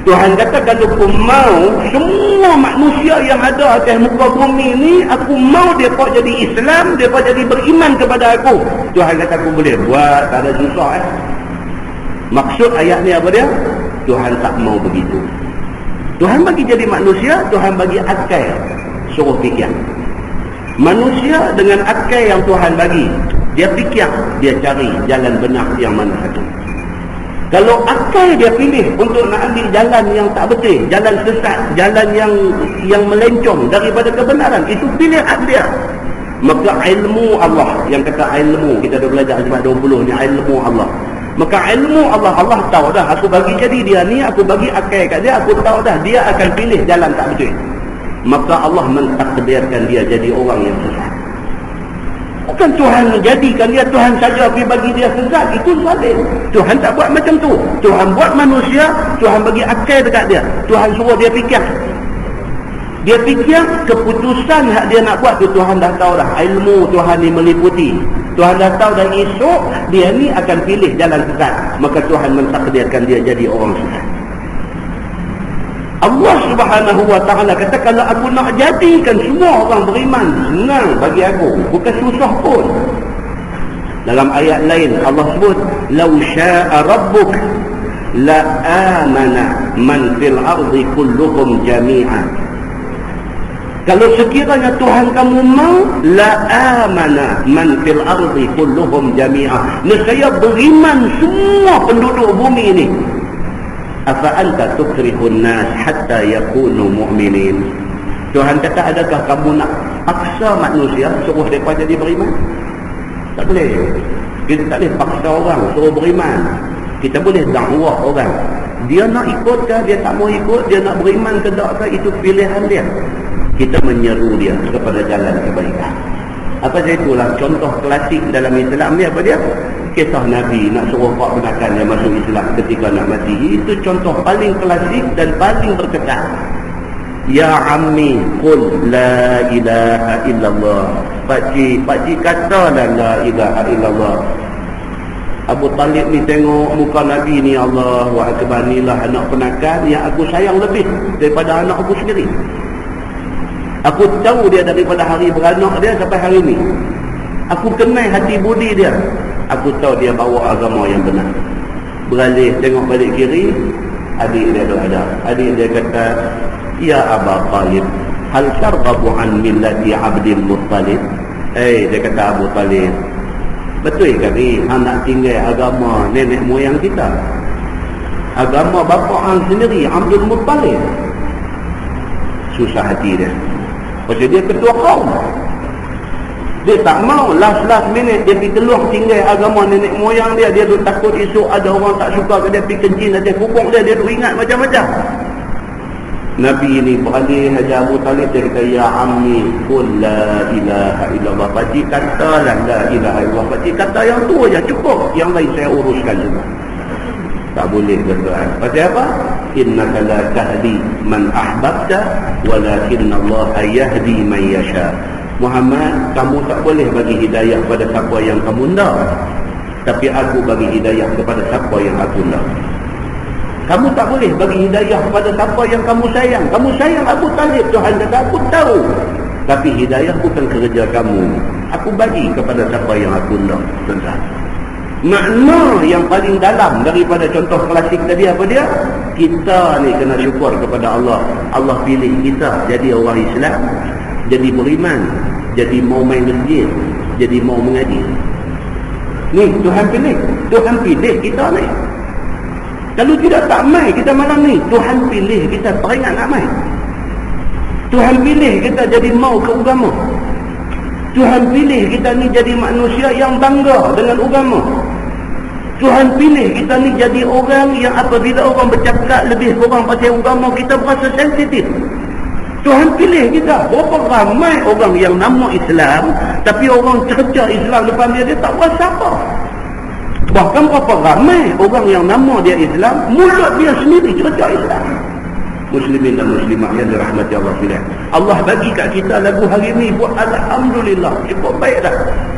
Tuhan kata kalau aku mau semua manusia yang ada atas muka bumi ni, aku mau mereka jadi Islam, mereka jadi beriman kepada aku. Tuhan kata aku boleh buat, tak ada susah Maksud ayat ni apa dia? Tuhan tak mau begitu. Tuhan bagi jadi manusia, Tuhan bagi akal suruh fikir. Manusia dengan akal yang Tuhan bagi, dia fikir, dia cari jalan benar yang mana satu. Kalau akal dia pilih untuk nak ambil jalan yang tak betul, jalan sesat, jalan yang melencong daripada kebenaran, itu pilihan dia. Maka ilmu Allah, yang kata ilmu, kita dah belajar sebab 20 ni, ilmu Allah. Maka ilmu Allah, Allah tahu dah, aku bagi jadi dia ni, aku bagi akal kat dia, aku tahu dah dia akan pilih jalan tak betul. Maka Allah mentakdirkan dia jadi orang yang sesat. Bukan Tuhan menjadikan dia, Tuhan saja pergi bagi dia sesat, itu zalim. Tuhan tak buat macam tu. Tuhan buat manusia, Tuhan bagi akal dekat dia, Tuhan suruh dia fikir. Dia fikir keputusan yang dia nak buat tu, Tuhan dah tahu dah. Ilmu Tuhan ni meliputi, Tuhan dah tahu dah esok dia ni akan pilih jalan sesat. Maka Tuhan mentakdirkan dia jadi orang sesat. Allah Subhanahu Wa Taala kata kalau aku nak jadikan semua orang beriman, senang bagi aku, bukan susah pun. Dalam ayat lain Allah sebut, "Lau syaa rabbuk la amana man fil ardi kulluhum jami'an." Kalau sekiranya Tuhan kamu mau, la amana man fil ardi kulluhum jami'an, nescaya beriman semua penduduk bumi ini. Afa anta tukrihun nas hatta yakunu mu'minin. Tuhan kata, adakah kamu nak paksa manusia suruh mereka jadi beriman? Tak boleh. Kita tak boleh paksa orang suruh beriman. Kita boleh dakwah orang, dia nak ikut ke dia tak mau ikut, dia nak beriman ke tak ke, itu pilihan dia. Kita menyeru dia kepada jalan kebaikan. Apa dia itulah contoh klasik dalam Islam ni, apa dia? Kisah Nabi nak suruh pak penakan yang masuk Islam ketika nak mati. Itu contoh paling klasik dan paling berkesan. Ya ammi qul la ilaha illallah. Pakcik katalah la ilaha illallah. Abu Talib ni tengok muka Nabi ni, Allahu akbar, inilah anak penakan yang aku sayang lebih daripada anak aku sendiri. Aku tahu dia daripada hari beranak dia sampai hari ni. Aku kenal hati budi dia. Aku tahu dia bawa agama yang benar. Beralih tengok balik kiri, adik dia ada. Adik dia kata, "Ya Aba Talib, hal targhabu an millati Abdul Muttalib?" Dia kata Abu Talib, betul ke ni hang nak tinggal agama nenek moyang kita? Agama bapa hang sendiri, Abdul Muttalib. Susah hati dia. Pasal dia ketua kaum. Dia tak mau last minute dia pergi keluar tinggal agama nenek moyang dia. Dia tu takut esok ada orang tak suka ke dia, pergi kencing atas pokok dia. Dia tu ingat macam-macam. Nabi ni beralih Haji Abu Talib, dia kata, "Ya ammi qul la ilaha illallah." Pakcik katalah la ilaha illallah. Pakcik kata yang tu aja cukup, yang lain saya uruskan juga. Tak boleh berdoa. Pasal apa? Innaka la tahdi man ahbabta walakinna Allah yahdi man yasha. Muhammad, kamu tak boleh bagi hidayah pada siapa yang kamu nak, tapi aku bagi hidayah kepada siapa yang aku nak. Kamu tak boleh bagi hidayah kepada siapa yang kamu sayang. Kamu sayang Abu Talib, Tuhan kata aku tahu, tapi hidayah bukan kerja kamu. Aku bagi kepada siapa yang aku nak. Tuan-tuan, makna yang paling dalam daripada contoh klasik tadi apa dia? Kita ni kena syukur kepada Allah. Allah pilih kita jadi orang Islam, jadi beriman, jadi mau main masjid, jadi mau mengaji. Ni Tuhan pilih. Tuhan pilih kita ni. Kalau tidak tak mai kita malam ni. Tuhan pilih kita teringat nak mai. Tuhan pilih kita jadi mau ke agama. Tuhan pilih kita ni jadi manusia yang bangga dengan agama. Tuhan pilih kita ni jadi orang yang apabila orang bercakap lebih kurang pasal agama, kita berasa sensitif. Tuhan pilih kita. Berapa ramai orang yang nama Islam, tapi orang cerca Islam depan dia tak berasa apa. Bahkan berapa ramai orang yang nama dia Islam, mulut dia sendiri cerca Islam. Muslimin dan muslimat yang dirahmati Allah sekalian, Allah bagi kat kita lagu hari ni buat alhamdulillah, cukup baik dah.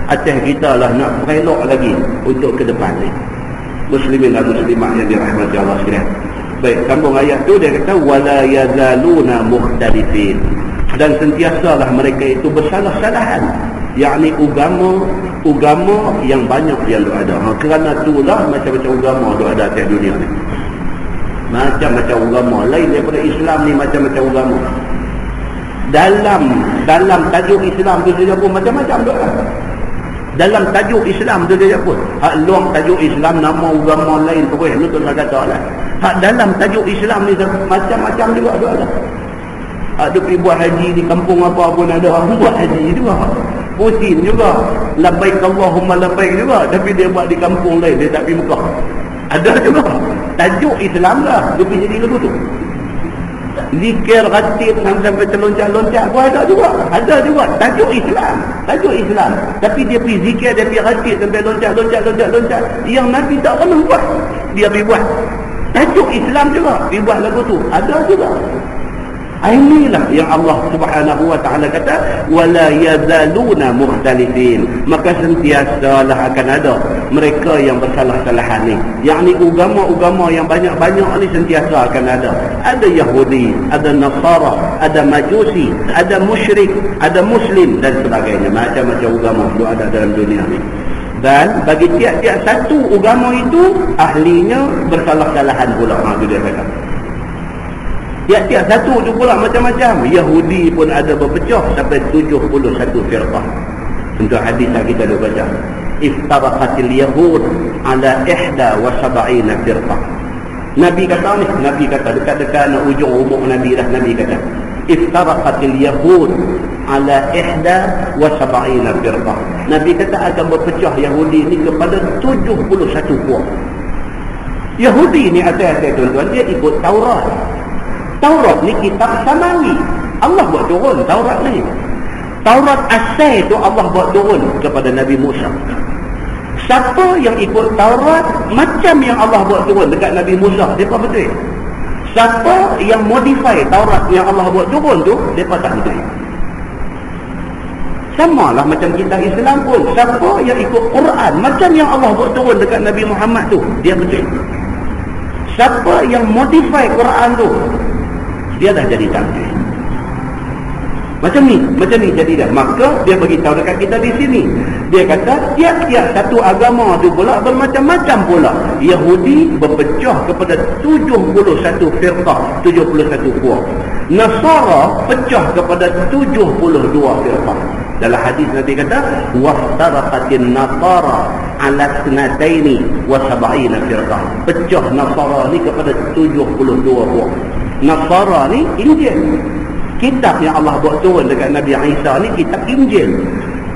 Atas kita lah nak berelok lagi untuk ke depan ni. Muslimin dan muslimat yang dirahmati Allah sekalian. Baik, sambung ayat tu dia kata wala yazaluna mukhtalifin, dan sentiasalah mereka itu bersalah-salahan, yakni agama yang banyak yang ada. Kerana itulah macam-macam agama ada atas dunia ni. Macam-macam agama lain daripada Islam ni, macam-macam agama. Dalam tajuk Islam tu saja pun macam-macam doa. Dalam tajuk Islam tu saja pun, hak luar tajuk Islam nama agama lain terus ni tu nak kata lah. Hak dalam tajuk Islam ni macam-macam juga doa. Hak dia pergi buat haji di kampung apa pun ada orang buat haji juga. Musim juga labbaik Allahumma labbaik juga, tapi dia buat di kampung lain, dia tak pergi Mekah. Ada juga tajuk Islam lah, dia pergi jadi lagu tu. Zikir ratib sampai terloncat-loncat pun ada juga tajuk Islam, tapi dia pergi zikir, dia pergi ratib sampai loncat. Yang Nabi tak pernah buat, dia pergi buat. Tajuk Islam juga pergi buat lagu tu, ada juga. Inilah yang Allah Subhanahu wa taala kata wala yazaluna mukhtalifin, maka sentiasalah akan ada mereka yang bersalah-salahan ni, yakni agama-agama yang banyak-banyak ni sentiasa akan ada. Ada Yahudi, ada Nasara, ada Majusi, ada musyrik, ada Muslim dan sebagainya. Macam-macam agama tu ada dalam dunia ni. Dan bagi tiap-tiap satu agama itu ahlinya bersalah-salahan pula. Itu dia kata. Tiap-tiap satu tu pula macam-macam. Yahudi pun ada berpecah sampai 71 firqah. Untuk hadis yang kita dah baca, iftaraqatil yahud ala 71 firqah. Nabi kata dekat-dekat nak ujung umur Nabi dah. Nabi kata iftaraqatil yahud ala 71 firqah. Nabi kata akan berpecah Yahudi ni kepada 71 puak. Yahudi ni atas-atas tuan-tuan, dia ikut Taurat. Taurat ni kitab samawi. Allah buat turun Taurat ni. Taurat asal tu Allah buat turun kepada Nabi Musa. Siapa yang ikut Taurat macam yang Allah buat turun dekat Nabi Musa, mereka betul. Siapa yang modify Taurat yang Allah buat turun tu, mereka tak betul. Sama lah macam kita Islam pun, siapa yang ikut Quran macam yang Allah buat turun dekat Nabi Muhammad tu, dia betul. Siapa yang modify Quran tu, dia dah jadi takdir. Macam ni jadi dah. Maka dia beritahu dekat kita di sini. Dia kata tiap-tiap satu agama tu pula bermacam-macam pula. Yahudi berpecah kepada 71 firqah, 71 puak. Nasara pecah kepada 72 firqah. Dalam hadis Nabi kata waftaraqatin nasara ala 72 firqah. Pecah Nasara ni kepada 72 puak. Nasara ni Injil, kitab yang Allah buat turun dekat Nabi Isa ni kitab Injil.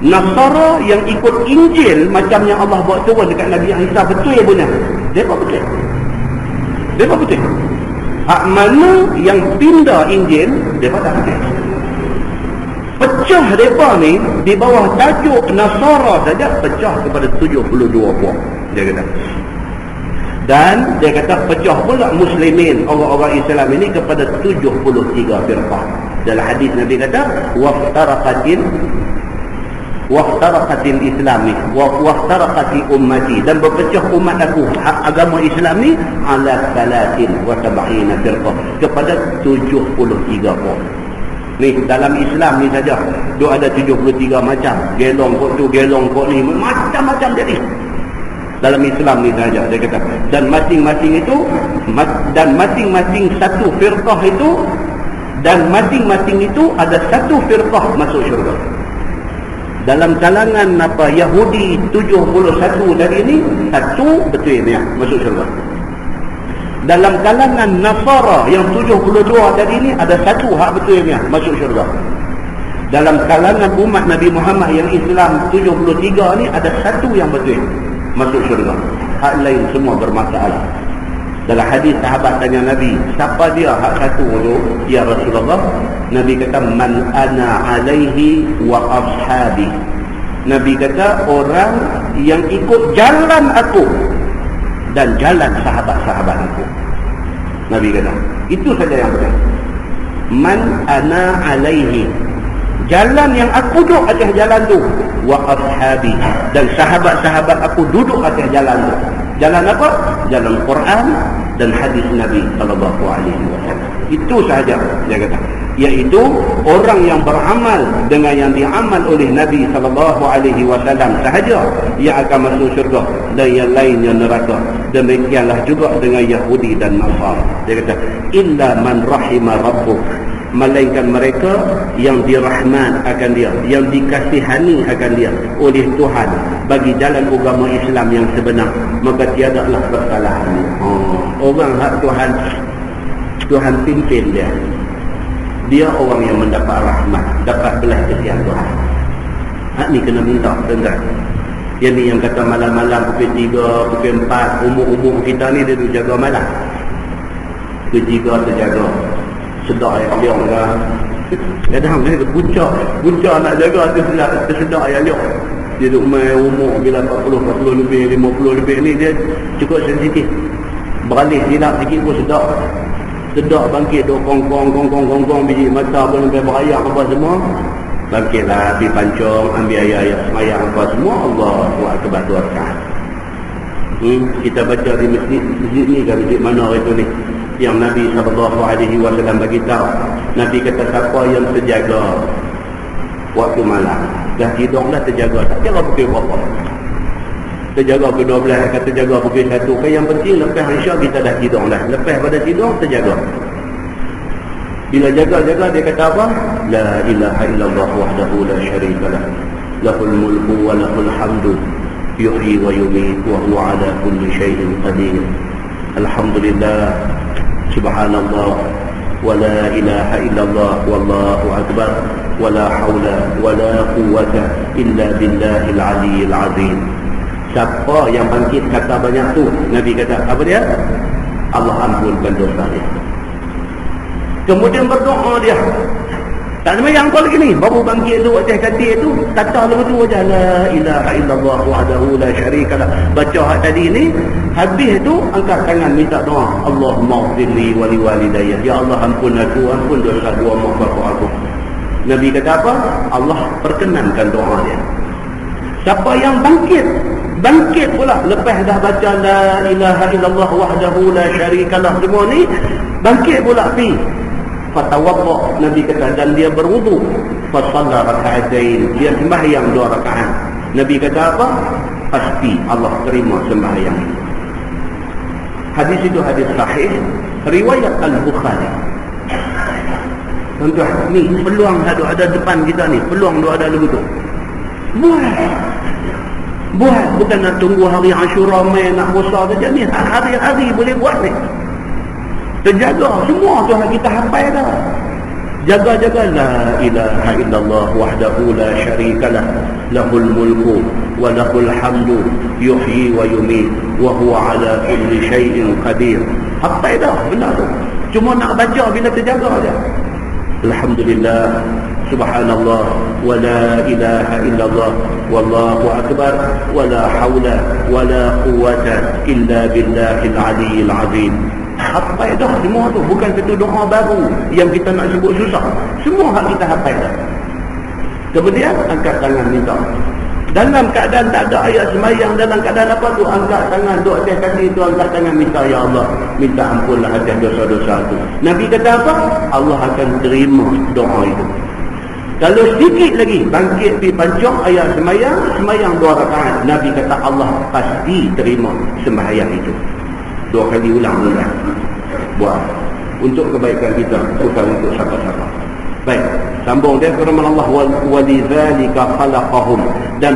Nasara yang ikut Injil macam yang Allah buat turun dekat Nabi Isa betul ya benar? Mereka betul. Hak mana yang pindah Injil, mereka tak betul. Pecah mereka ni di bawah tajuk Nasara saja pecah kepada 72 puak. Dia kata Dan dia kata pecah pula muslimin, orang-orang Islam ini kepada 73 firqah. Dalam hadis Nabi kata waftaraqatil islami waftaraqati ummati, dan berpecah umat aku agama Islam ni ala 73 firqah, kepada 73 kaum. Ni dalam Islam ni saja dia ada 73 macam, gelong kok tu, gelong kok ni, macam-macam jadi dalam Islam ni saja dia kata. Dan masing-masing itu, dan masing-masing satu firqah itu, dan masing-masing itu ada satu firqah masuk syurga. Dalam kalangan Yahudi 71 tadi ni, satu betul ni masuk syurga. Dalam kalangan Nasara yang 72 tadi ni, ada satu hak betul ni masuk syurga. Dalam kalangan umat Nabi Muhammad yang Islam 73 ni, ada satu yang betul masuk syurga. Hak lain semua bermasalah. Dalam hadis sahabat tanya Nabi, siapa dia hak satu tu? Ya Rasulullah, Nabi kata man ana alaihi wa ashabi. Nabi kata orang yang ikut jalan aku dan jalan sahabat-sahabat aku. Nabi kata itu saja yang betul. Man ana alaihi, jalan yang aku duduk atas jalan tu, wa ashabi, dan sahabat-sahabat aku duduk atas jalan tu. Jalan apa? Jalan Quran dan hadis Nabi sallallahu alaihi wasallam. Itu sahaja dia kata, iaitu orang yang beramal dengan yang diamal oleh Nabi sallallahu alaihi wasallam sahaja yang akan masuk syurga, dan yang lainnya neraka. Demikianlah juga dengan Yahudi dan Nasara. Dia kata illa man rahima rabbuk, melainkan mereka yang dirahman akan dia, yang dikasihani akan dia oleh Tuhan bagi jalan agama Islam yang sebenar, maka tiadalah kesalahan. Orang hak Tuhan pimpin dia orang yang mendapat rahmat, dapat belas kasihan Tuhan. Hak ni kena minta tuan-tuan. Yang ni yang kata malam-malam pukul 3, pukul 4, umur-umur kita ni dia duduk jaga malam. Pukul 3 terjaga, sedar ayat liang lah. Kadang dia buncah nak jaga tersedar ayat liang. Dia duduk main umur bila 40 lebih, 50 lebih ni, dia cukup sensitif. Beralih silap sikit pun sedar bangkit, duk kongkong biji mata pun sampai berayak apa semua. Bangkitlah, pergi pancong, ambil ayat-ayat semayang apa semua. Allahu akbar, 2 rakaat. Kita baca di masjid ni ke masjid mana itu ni, yang Nabi SAW bagi tahu. Nabi kata siapa yang terjaga waktu malam, dah tidur dah terjaga, tak kira pukul berapa, terjaga pukul 12 kata terjaga pukul 1 kan, yang penting lepas insya kita dah tidur dah, lepas pada tidur terjaga. Bila jaga-jaga dia kata apa? La ilaha illallah wahdahu la syarikalah, lahul mulku wa lahul hamdu, yuhyi wa yumiit wa huwa ala kulli syai'in qadir. Alhamdulillah, subhanallah, wa la ilaha illallah, wallahu akbar, wa la hawla wa la quwwata illa billahil aliyyil azim. Siapa yang bangkit kata banyak tu, Nabi kata apa dia? Allah ampunkan dosa dia. Kemudian berdoa dia, tak sembahyang kau lagi ni, baru bangkit tu wajah katil tu, kata lagu tu wajah la ilaha illallah wahdahu la syarikalah. Baca hak tadi ni, habis tu angkat tangan minta doa, Allahumma ighfirli wa liwalidayya, ya Allah ampun aku, ampun dosa dua mak bapak aku. Nabi kata apa? Allah perkenankan doa dia. Siapa yang bangkit pula lepas dah baca la ilaha illallah wahdahu la syarikalah semua ni, bangkit pula pi fatawadda, Nabi kata, dan dia berwudu, fasalla raka'atain, dia sembahyang 2 rakaat. Nabi kata apa? Pasti Allah terima sembahyang itu. Hadis itu hadis sahih riwayat Al-Bukhari. Tuan-tuan, ni peluang ada depan kita ni, peluang ada lagu tu. Buat, bukan nak tunggu hari Ashura main nak puasa saja ni, hari-hari boleh buat ni. Terjaga semua Tuhan kita hafal dah. Jaga-jaga la ilaha illallah wahdahu la syarikalah, lahul mulku wa lahul hamdu, yuhyi wa yumiit wa huwa ala kulli syai'in qadir. Hafal dah benda tu. Cuma nak baca bila terjaga je. Alhamdulillah, subhanallah, wa la ilaha illallah, wallahu akbar, wa la hawla wa la quwwata illa billahil aliyyil azim. Hafal dah semua tu, bukan satu doa baru yang kita nak sebut susah. Semua hak kita hafal dah. Kemudian angkat tangan minta. Dalam keadaan tak ada ayat semayang, dalam keadaan apa tu, angkat tangan, duk atas kaki tu, angkat tangan minta, ya Allah, minta ampunlah atas dosa-dosa tu. Nabi kata apa? Allah akan terima doa itu. Kalau sedikit lagi bangkit pergi pancung ayat semayang 2 rakaat, Nabi kata Allah pasti terima sembahyang itu. 2 kali ulang. Buat untuk kebaikan kita, bukan untuk siapa-siapa. Baik, sambung dia firman Allah, walidzalika khalaqahum, dan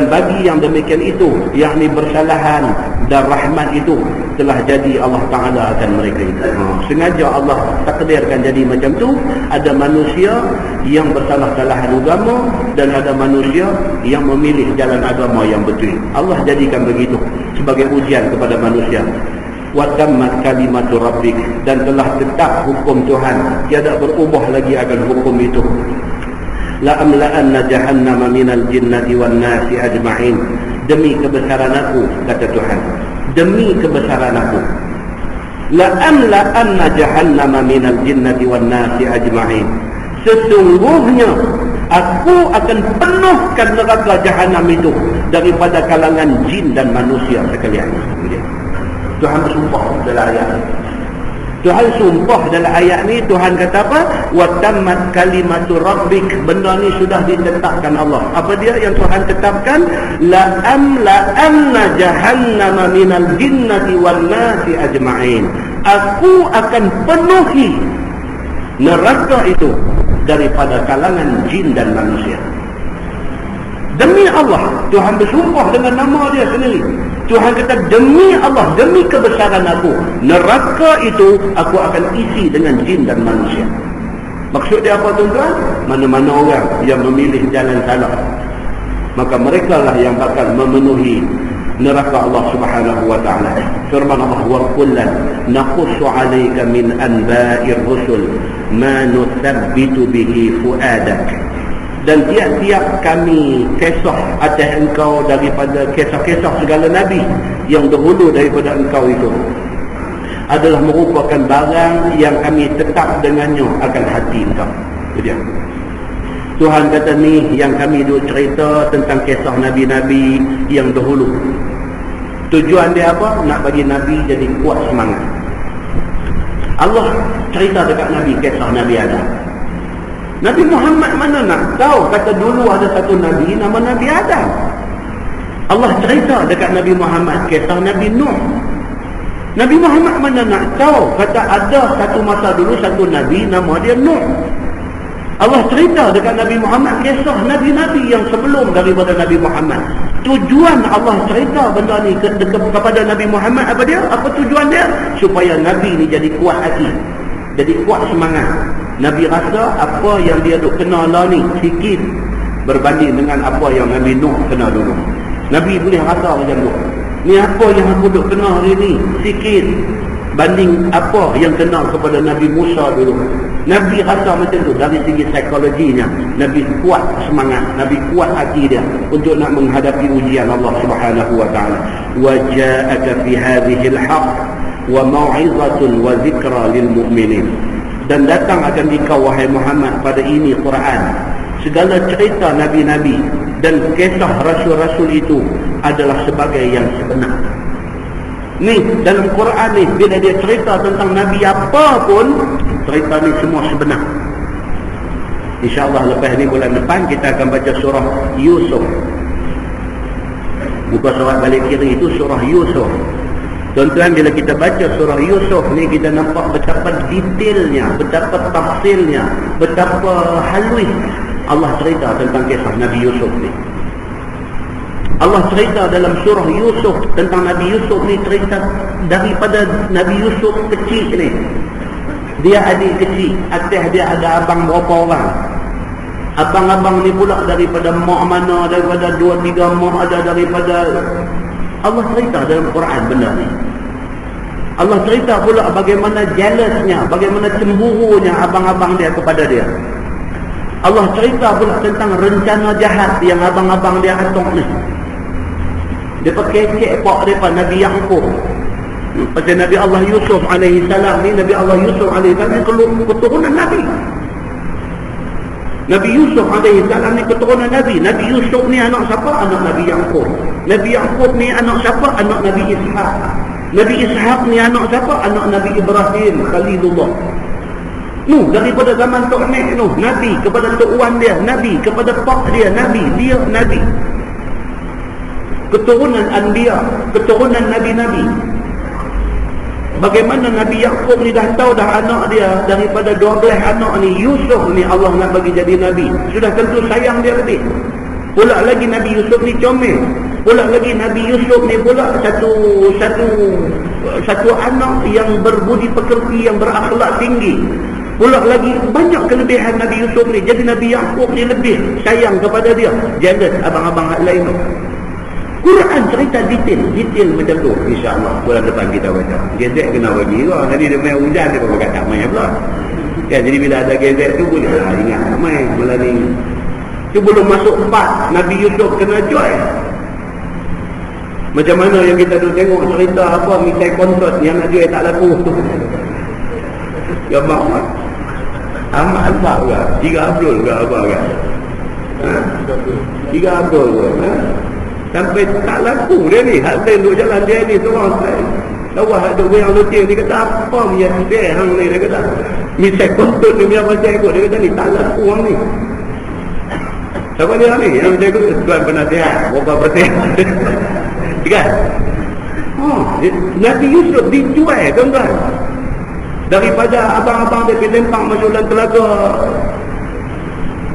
bagi yang demikian itu, yakni bersalahan dan rahmat itu telah jadi Allah Taala akan mereka itu. Sengaja Allah takdirkan jadi macam tu. Ada manusia yang bersalah-salahan agama dan ada manusia yang memilih jalan agama yang betul. Allah jadikan begitu sebagai ujian kepada manusia. Wa tammat kalimatu rabbik, dan telah tetap hukum Tuhan, tiada berubah lagi akan hukum itu. La amla'anna jahannama minal jinnati wan nasi ajma'in, demi kebesaran aku, kata Tuhan, demi kebesaran aku, la amla'anna jahannama minal jinnati wan nasi ajma'in, sesungguhnya aku akan penuhkan neraka jahanam itu daripada kalangan jin dan manusia sekalian. Tuhan bersumpah dalam ayat ni. Tuhan sumpah dalam ayat ni, Tuhan kata apa? Wa tammat kalimatu rabbik, benda ni sudah ditetapkan Allah. Apa dia yang Tuhan tetapkan? La amla'anna jahannama minal jinnati wan nasi ajma'in, aku akan penuhi neraka itu daripada kalangan jin dan manusia. Demi Allah, Tuhan bersumpah dengan nama dia sendiri. Tuhan kata, demi Allah, demi kebesaran aku, neraka itu aku akan isi dengan jin dan manusia. Maksud dia apa, tuan-tuan? Mana-mana orang yang memilih jalan salah, maka mereka lah yang bakal memenuhi neraka Allah Subhanahu wa ta'ala. Firman Allah, wa kullan naqussu 'alaika min anba'ir rusul ma nuthabbitu bihi fuadak, dan tiap-tiap kami kisah atas engkau daripada kisah-kisah segala Nabi yang dahulu daripada engkau itu adalah merupakan barang yang kami tetap dengannya akan hati engkau. Itu dia. Tuhan kata ni yang kami duk cerita tentang kisah Nabi-Nabi yang dahulu. Tujuan dia apa? Nak bagi Nabi jadi kuat semangat. Allah cerita dekat Nabi kisah Nabi Adam. Nabi Muhammad mana nak tahu, kata dulu ada satu Nabi nama Nabi Adam. Allah cerita dekat Nabi Muhammad kisah Nabi Nuh. Nabi Muhammad mana nak tahu, kata ada satu masa dulu satu Nabi nama dia Nuh. Allah cerita dekat Nabi Muhammad kisah Nabi-Nabi yang sebelum daripada Nabi Muhammad. Tujuan Allah cerita benda ni kepada Nabi Muhammad apa dia? Apa tujuan dia? Supaya Nabi ni jadi kuat hati, jadi kuat semangat. Nabi rasa apa yang dia duk kena lah ni sikit berbanding dengan apa yang Nabi Nuh kena dulu. Nabi boleh rasa macam tu. Ni apa yang aku duk kena hari ni sikit banding apa yang kena kepada Nabi Musa dulu. Nabi rasa macam tu dari segi psikologinya. Nabi kuat semangat, Nabi kuat hati dia untuk nak menghadapi ujian Allah Subhanahu wa ta'ala. Wa ja'aka fi hadhihi al-haq wa mau'izatun wa zikra lil mu'minin, dan datang akan dikau wahai Muhammad pada ini Quran, segala cerita Nabi-Nabi dan kisah Rasul-Rasul itu adalah sebagai yang sebenar. Ni dalam Quran ni bila dia cerita tentang Nabi apa pun, cerita ni semua sebenar. InsyaAllah lepas ni bulan depan kita akan baca surah Yusuf. Buka surat balik kiri itu surah Yusuf. Tuan-tuan, bila kita baca surah Yusuf ni, kita nampak betapa detailnya, betapa tafsilnya, betapa halus Allah cerita tentang kisah Nabi Yusuf ni. Allah cerita dalam surah Yusuf tentang Nabi Yusuf ni, cerita daripada Nabi Yusuf kecil ni. Dia adik kecil, atas dia ada abang berapa orang. Abang-abang ni pula daripada mak mana, daripada 2-3 mak ada, daripada Allah cerita dalam Quran benda ni. Allah cerita pula bagaimana jealousnya, bagaimana cemburunya abang-abang dia kepada dia. Allah cerita pula tentang rencana jahat yang abang-abang dia atok ni. Dia pakai kekpak depan Nabi Yaqub. Pasal Nabi Allah Yusuf alaihi salam ni, Nabi Allah Yusuf alaihi salam ni keturunan Nabi. Nabi Yusuf alaihi salam ni keturunan Nabi. Nabi Yusuf ni anak siapa? Anak Nabi Yaqub. Nabi Yaqub ni anak siapa? Anak Nabi Ishaq. Nabi Ishaq ni anak siapa? Anak Nabi Ibrahim Khalilullah. Daripada zaman Tok Nek Nabi kepada Tok Wan dia, Nabi kepada Pak dia, Nabi, dia Nabi. Keturunan Anbiya, keturunan Nabi-Nabi. Bagaimana Nabi Yaqub ni dah tahu dah anak dia daripada 12 anak ni, Yusuf ni Allah nak bagi jadi Nabi. Sudah tentu sayang dia lebih. Pula lagi Nabi Yusuf ni comel. Pula lagi Nabi Yusuf ni pula satu anak yang berbudi pekerti, yang berakhlak tinggi. Pula lagi banyak kelebihan Nabi Yusuf ni. Jadi Nabi Yaqub ni lebih sayang kepada dia. Jealous abang-abang hak lain tu. Quran cerita detail macam tu. InsyaAllah bulan depan kita baca. Gezek kena bagi lah. Tadi dia main hujan, dia pun kata main pula. Ya, jadi bila ada gezek tu boleh ingat main malam ni. Tu belum masuk 4 Nabi Yusuf kena joy. Macam mana yang kita tu tengok cerita apa misai konsert yang nak joy tak laku. Ya mak Ahmad Alfaq ke? 3 Abdul ke apa ke? 3 Abdul ke? Sampai tak laku dia ni. Hak lain duduk jalan dia ni seorang Lawah ada yang lutih. Dia kata apa punya dia hang ni. Dia kata misai konsert ni punya macam ikut. Dia kata ni tak laku orang ni. Siapa dia ni? Yang macam ikut tuan penasihat berapa persen. Kan? Nabi Yusuf dijual tuan-tuan. Daripada abang-abang dia pergi lempang masuk dalam telaga,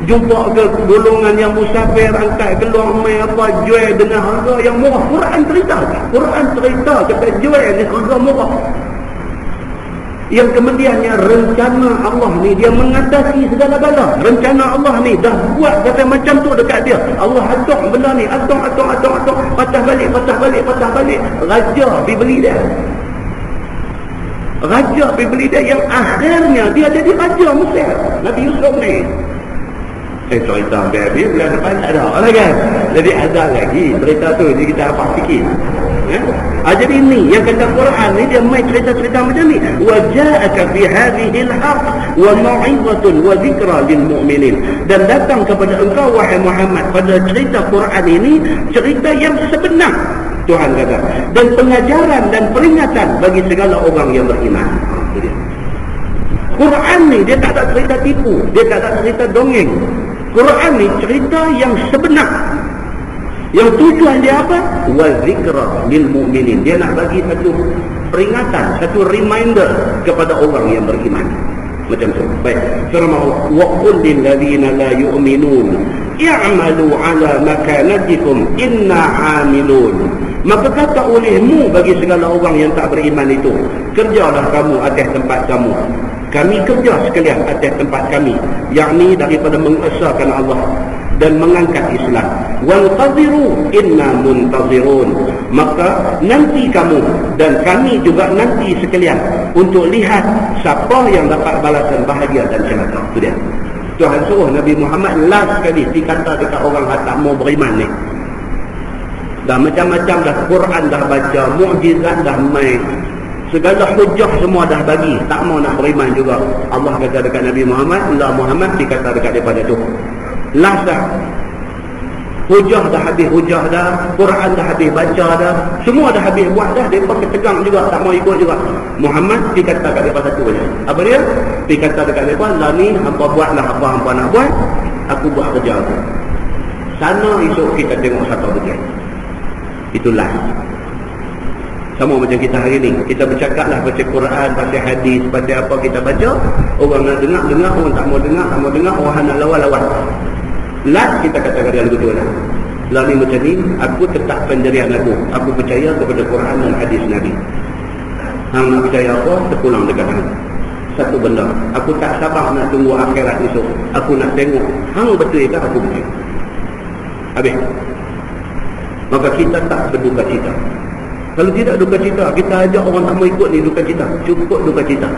jumpa ke golongan yang musafir, angkat keluar mai apa, jual dengan harga yang murah. Quran cerita kata jual dengan harga murah. Yang kemudiannya rencana Allah ni dia mengatasi segala bala. Rencana Allah ni dah buat kata macam tu dekat dia. Allah atok benda ni, atok, patah balik. Raja pergi beli dia. Raja pergi beli dia yang akhirnya dia jadi raja Mesir. Nabi Yusuf ni. Cerita habis bulan depan tak ada lah kan. Jadi ada lagi cerita tu. Jadi kita apa sikit. Jadi ini yang kata Quran ni dia main cerita-cerita macam ni. Wa ja'aka fi hadhihi al-haq wa mau'izatun wa dhikra lil mu'minin. Dan datang kepada engkau wahai Muhammad pada cerita Quran ini cerita yang sebenar. Tuhan kata, dan pengajaran dan peringatan bagi segala orang yang beriman. Quran ni dia tak ada cerita tipu, dia tak ada cerita dongeng. Quran ni cerita yang sebenar. Yang tujuan dia apa? Wa zikra lil mu'minin. Dia nak bagi satu peringatan, satu reminder kepada orang yang beriman. Macam tu. Baik. Firman Allah, wa qul lil ladzina la yu'minun i'malu ala makanatikum inna 'amilun. Maka kata olehmu bagi segala orang yang tak beriman itu, kerjalah kamu atas tempat kamu. Kami kerja sekalian atas tempat kami, yakni daripada mengesahkan Allah dan mengangkat Islam. Wantaziru inna muntazirun. Maka nanti kamu dan kami juga nanti sekalian untuk lihat siapa yang dapat balasan bahagia dan celaka. Itu dia. Tuhan suruh Nabi Muhammad last sekali dikata dekat orang yang tak mau beriman ni. Dah macam-macam dah, Quran dah baca, mukjizat dah main, segala hujah semua dah bagi, tak mau nak beriman juga. Allah kata dekat Nabi Muhammad, Allah Muhammad dikata dekat daripada tu. Last dah. Hujah dah habis, hujah dah, Quran dah habis baca dah, semua dah habis buat dah, depa ketegang juga, tak mau ikut juga. Muhammad dikata dekat depa satu saja. Apa dia? Dikata dekat depa, lah ni hangpa buatlah apa hangpa nak buat, aku buat kerja aku. Sana esok kita tengok siapa betul. Itulah sama macam kita hari ni, kita bercakaplah pasal Quran, pasal hadis, pasal apa kita baca, orang nak dengar, orang tak mau dengar, orang nak lawan. Last kita katakan dia betul lah. Lalu macam ni, aku tetap pendirian aku percaya kepada Quran dan hadis Nabi. Hang nak percaya apa, terpulang dekat hang. Satu benda, aku tak sabar nak tunggu akhirat esok. Aku nak tengok hang betul ke aku betul. Habis. Maka kita tak berduka cita. Kalau tidak duka cita, kita ajak orang tak mau ikut ni duka cita. Cukup duka cita.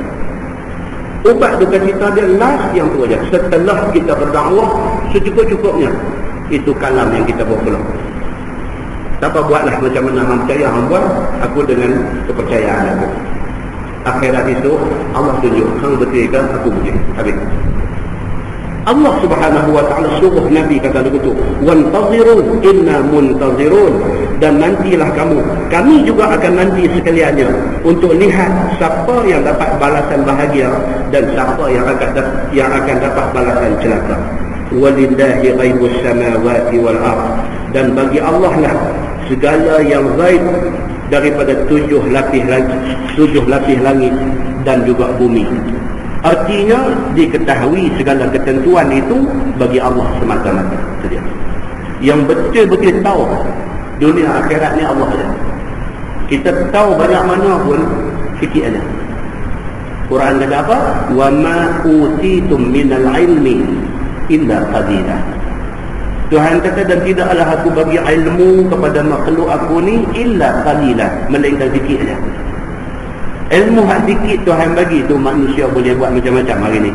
Ubat duka cita dia last yang tu aja. Setelah kita berdakwah secukup-cukupnya, itu kalam yang kita bawa pulang. Tak apa, buatlah macam mana hang percaya hang buat, aku dengan kepercayaan aku. Akhirat itu Allah tunjuk, hang betul ke aku betul. Habis. Allah Subhanahu wa taala suruh Nabi kata begitu, "Wantaziru inna muntazirun." Dan nantilah kamu, kami juga akan nanti sekaliannya untuk lihat siapa yang dapat balasan bahagia dan siapa yang akan dapat balasan celaka. Walillahi ghaibus samawati wal ardh. Dan bagi Allah lah segala yang ghaib daripada tujuh lapis langit dan juga bumi. Artinya diketahui segala ketentuan itu bagi Allah semata-mata saja. Yang betul-betul tahu dunia akhirat ni Allah saja. Kita tahu banyak mana pun sikit aja. Quran kata apa? Wa ma utitum minal ilmi illa qalila. Tuhan kata, dan tidaklah aku bagi ilmu kepada makhluk aku ni illa qalila, melainkan sikit aja. Ilmu hak sikit Tuhan bagi tu manusia boleh buat macam-macam hari ni.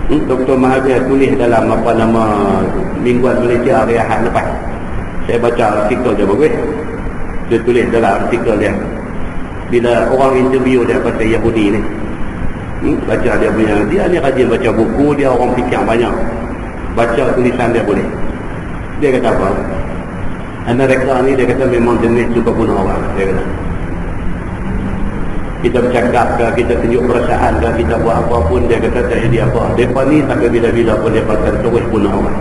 Dr. Mahathir tulis dalam apa nama Mingguan Malaysia hari Ahad lepas. Saya baca artikel dia bagus. Dia tulis dalam artikel dia, bila orang interview dia pasal Yahudi ni, baca dia punya, dia ni rajin baca buku, dia orang fikir banyak, baca tulisan dia boleh. Dia kata apa? Amerika ni dia kata memang jenis suka bunuh orang. Dia kata kita bercakap ke, kita tunjuk perasaan ke, kita buat apa pun, dia kata tak jadi apa. Mereka ni sampai bila-bila pun dia akan terus bunuh orang.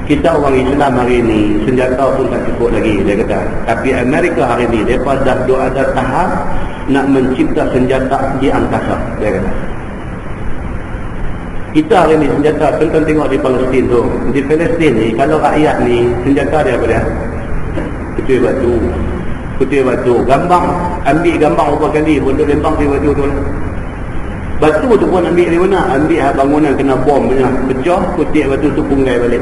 Kita orang Islam hari ni senjata pun tak cukup lagi, dia kata. Tapi Amerika hari ni mereka dah ada tahap nak mencipta senjata di angkasa, dia kata. Kita hari ni senjata, tonton tengok di Palestin tu. Di Palestin ni kalau rakyat ni senjata dia apa dia? Kutip batu, gambar, ambil gambar berapa kali pun dia lempang di batu tu. Batu tu pun ambil dari mana? Ambil bangunan kena bom punya, pecah, kutip batu tu punggai balik.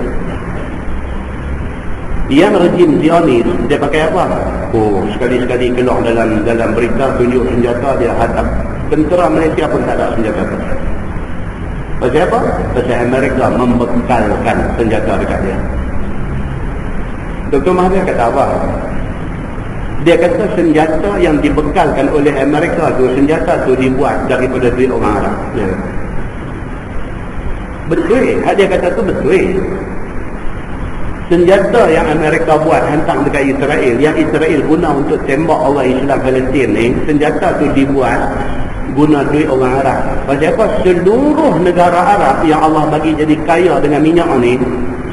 Yang rejim Zionis dia pakai apa? Oh, sekali-sekali keluar dalam berita tunjuk senjata dia hadap. Tentera Malaysia pun tak ada senjata tu. Pasal apa? Pasal Amerika membekalkan senjata dekat dia. Dr. Mahathir kata apa? Dia kata senjata yang dibekalkan oleh Amerika tu, senjata tu dibuat daripada duit orang Arab. Ya. Betul. Dia kata tu betul. Senjata yang Amerika buat hantar dekat Israel, yang Israel guna untuk tembak orang Islam Palestin ni, senjata tu dibuat guna duit orang Arab. Pasal apa? Seluruh negara Arab yang Allah bagi jadi kaya dengan minyak ni,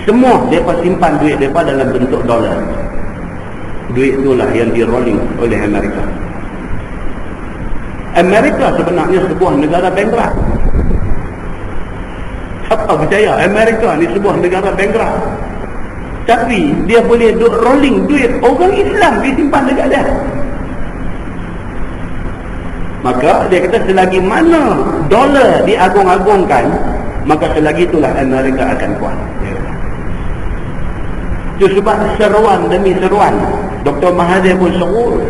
semua mereka simpan duit mereka dalam bentuk dolar. Duit itulah yang di-rolling oleh Amerika. Amerika sebenarnya sebuah negara bankrupt. Siapa percaya Amerika ni sebuah negara bankrupt? Tapi dia boleh rolling duit orang Islam disimpan dekat dia. Maka dia kata selagi mana dolar diagung-agungkan, maka selagi itulah Amerika akan kuat. Itu sebab seruan demi seruan, Dr. Mahathir pun seru,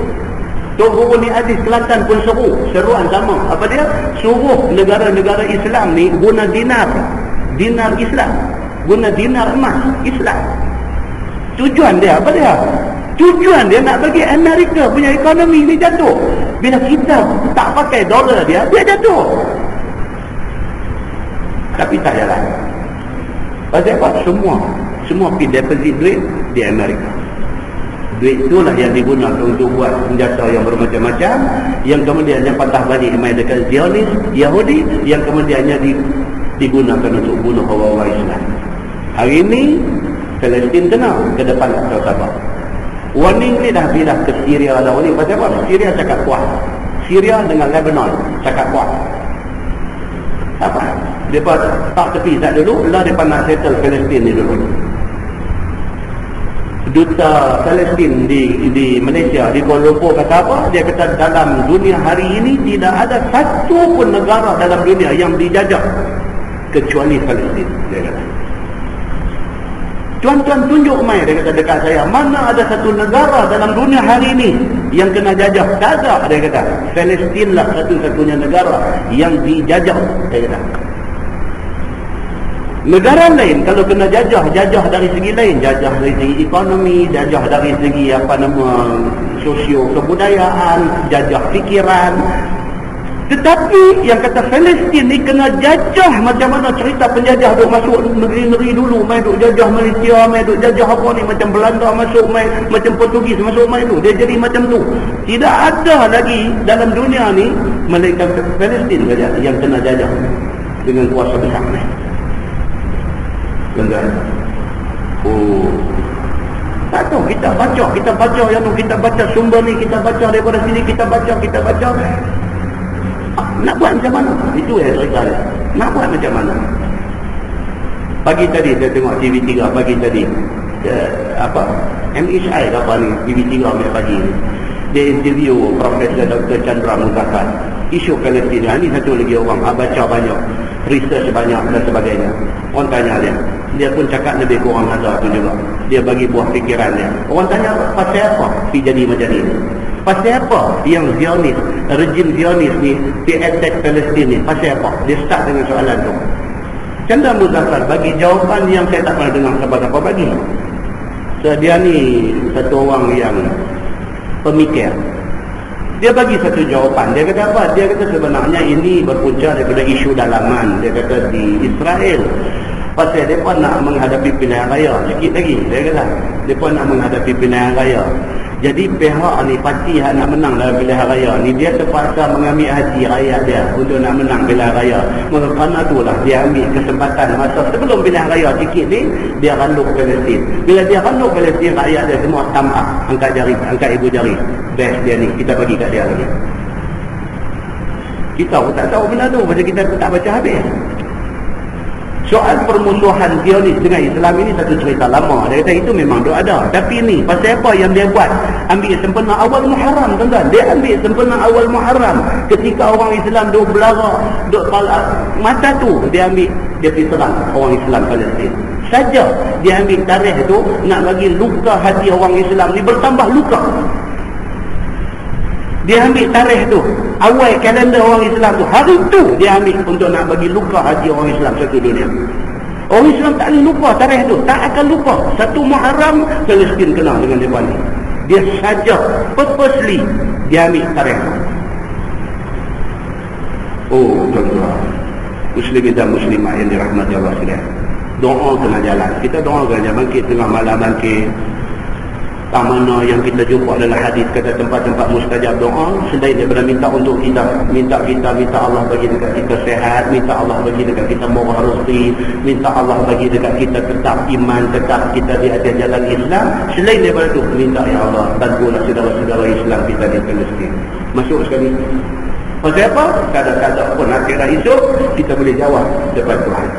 Tok Guru Ni Aziz Kelantan pun seru, seruan sama. Apa dia? Suruh negara-negara Islam ni guna dinar Islam, guna dinar emas Islam. Tujuan dia apa dia? Tujuan dia nak bagi Amerika punya ekonomi ni jatuh. Bila kita tak pakai dolar dia jatuh. Tapi tak jalan. Pasal apa? Semua pergi deposit duit di Amerika. Duit itulah yang digunakan untuk buat senjata yang bermacam-macam, yang kemudiannya patah balik mai dekat Zionis, Yahudi, yang kemudiannya digunakan untuk bunuh orang-orang Islam. Hari ini Palestin kena, ke depan tak tahu apa. Warning ni dah pindah ke Syria dah. Warning pasal apa? Syria cakap kuat. Syria dengan Lebanon cakap kuat. Apa? Mereka tak tepi tak dulu, lah mereka nak settle Palestin ni dulu. Duta Palestin di Malaysia, di Kuala Lumpur kata apa? Dia kata dalam dunia hari ini tidak ada satu pun negara dalam dunia yang dijajah kecuali Palestin, dia kata. Tuan-tuan tunjuk mai, dia kata dekat saya, mana ada satu negara dalam dunia hari ini yang kena jajah? Tak ada, dia kata. Palestin lah satu-satunya negara yang dijajah, dia kata. Negara lain kalau kena jajah dari segi lain, jajah dari segi ekonomi, jajah dari segi sosio kebudayaan, jajah fikiran. Tetapi yang kata Palestin ni kena jajah macam mana cerita penjajah duk masuk negeri-negeri dulu, mai duk jajah Malaysia, mai duk jajah apa ni, macam Belanda masuk mai, macam Portugis masuk mai tu. Dia jadi macam tu. Tidak ada lagi dalam dunia ni melainkan Palestin saja yang kena jajah dengan kuasa besar ni. Tuan-tuan. Tak tahu, kita baca yang tu, kita baca sumber ni, kita baca daripada sini, kita baca. Nak buat macam mana? Itu yang cerita dia. Nak buat macam mana? Pagi tadi saya tengok TV3 pagi tadi. MHI ke apa ni, TV3 pagi ni. Dia interview Profesor Dr. Chandra Muzaffar. Isu Palestin ni satu lagi orang baca banyak, research banyak dan sebagainya. Orang tanya dia pun cakap lebih kurang ada tu juga. Dia bagi buah fikiran dia. Orang tanya pasal apa pergi jadi macam ni? Pasal apa yang Zionis, rejim Zionis ni attack Palestin ni? Pasal apa? Dia start dengan soalan tu. Chandra Muzaffar bagi jawapan yang saya tak pernah dengar siapa-siapa bagi. So dia ni satu orang yang pemikir. Dia bagi satu jawapan. Dia kata apa? Dia kata sebenarnya ini berpunca daripada isu dalaman. Dia kata di Israel. Pasal mereka nak menghadapi pilihan raya. Sikit lagi. Dia kata. Mereka nak menghadapi pilihan raya. Jadi pihak ni, parti yang nak menang dalam pilihan raya ni, dia terpaksa mengambil hati rakyat dia untuk nak menang pilihan raya. Maka kerana itulah dia ambil kesempatan masa sebelum pilihan raya sikit ni, dia randuk Palestin. Bila dia randuk Palestin, rakyat dia semua tampak, angkat ibu jari. Best dia ni, kita bagi kat dia lagi. Kita pun tak tahu benda tu, macam kita tak baca habis. Soal permusuhan Zionis dengan Islam ini satu cerita lama. Dia kata itu memang ada. Tapi ni pasal apa yang dia buat? Ambil sempena awal Muharram, tuan-tuan. Dia ambil sempena awal Muharram. Ketika orang Islam duk belara, duk palak mata tu, dia ambil, dia pergi serang orang Islam Palestin. Saja dia ambil tarikh tu nak bagi luka hati orang Islam ni bertambah luka. Dia ambil tarikh tu, awal kalender orang Islam tu, hari tu dia ambil untuk nak bagi luka hati orang Islam satu dunia. Orang Islam tak boleh lupa tarikh tu, tak akan lupa. Satu Muharram Palestin kena dengan dia ni. Dia saja purposely dia ambil tarikh tu. Oh tuan-tuan, muslimin dan muslimah yang dirahmati Allah sekalian, doa kena jalan. Kita doa kena bangkit tengah malam, bangkit tak mana yang kita jumpa dalam hadis kata tempat-tempat mustajab doa selain daripada minta untuk kita, minta Allah bagi dekat kita sehat, minta Allah bagi dekat kita murah rezeki, minta Allah bagi dekat kita tetap iman, tetap kita di atas jalan Islam. Selain daripada itu, minta ya Allah bantulah saudara-saudara Islam kita di Palestin. Masuk sekali. Pasal apa? Kadang-kadang pun akhirat esok kita boleh jawab depan Tuhan.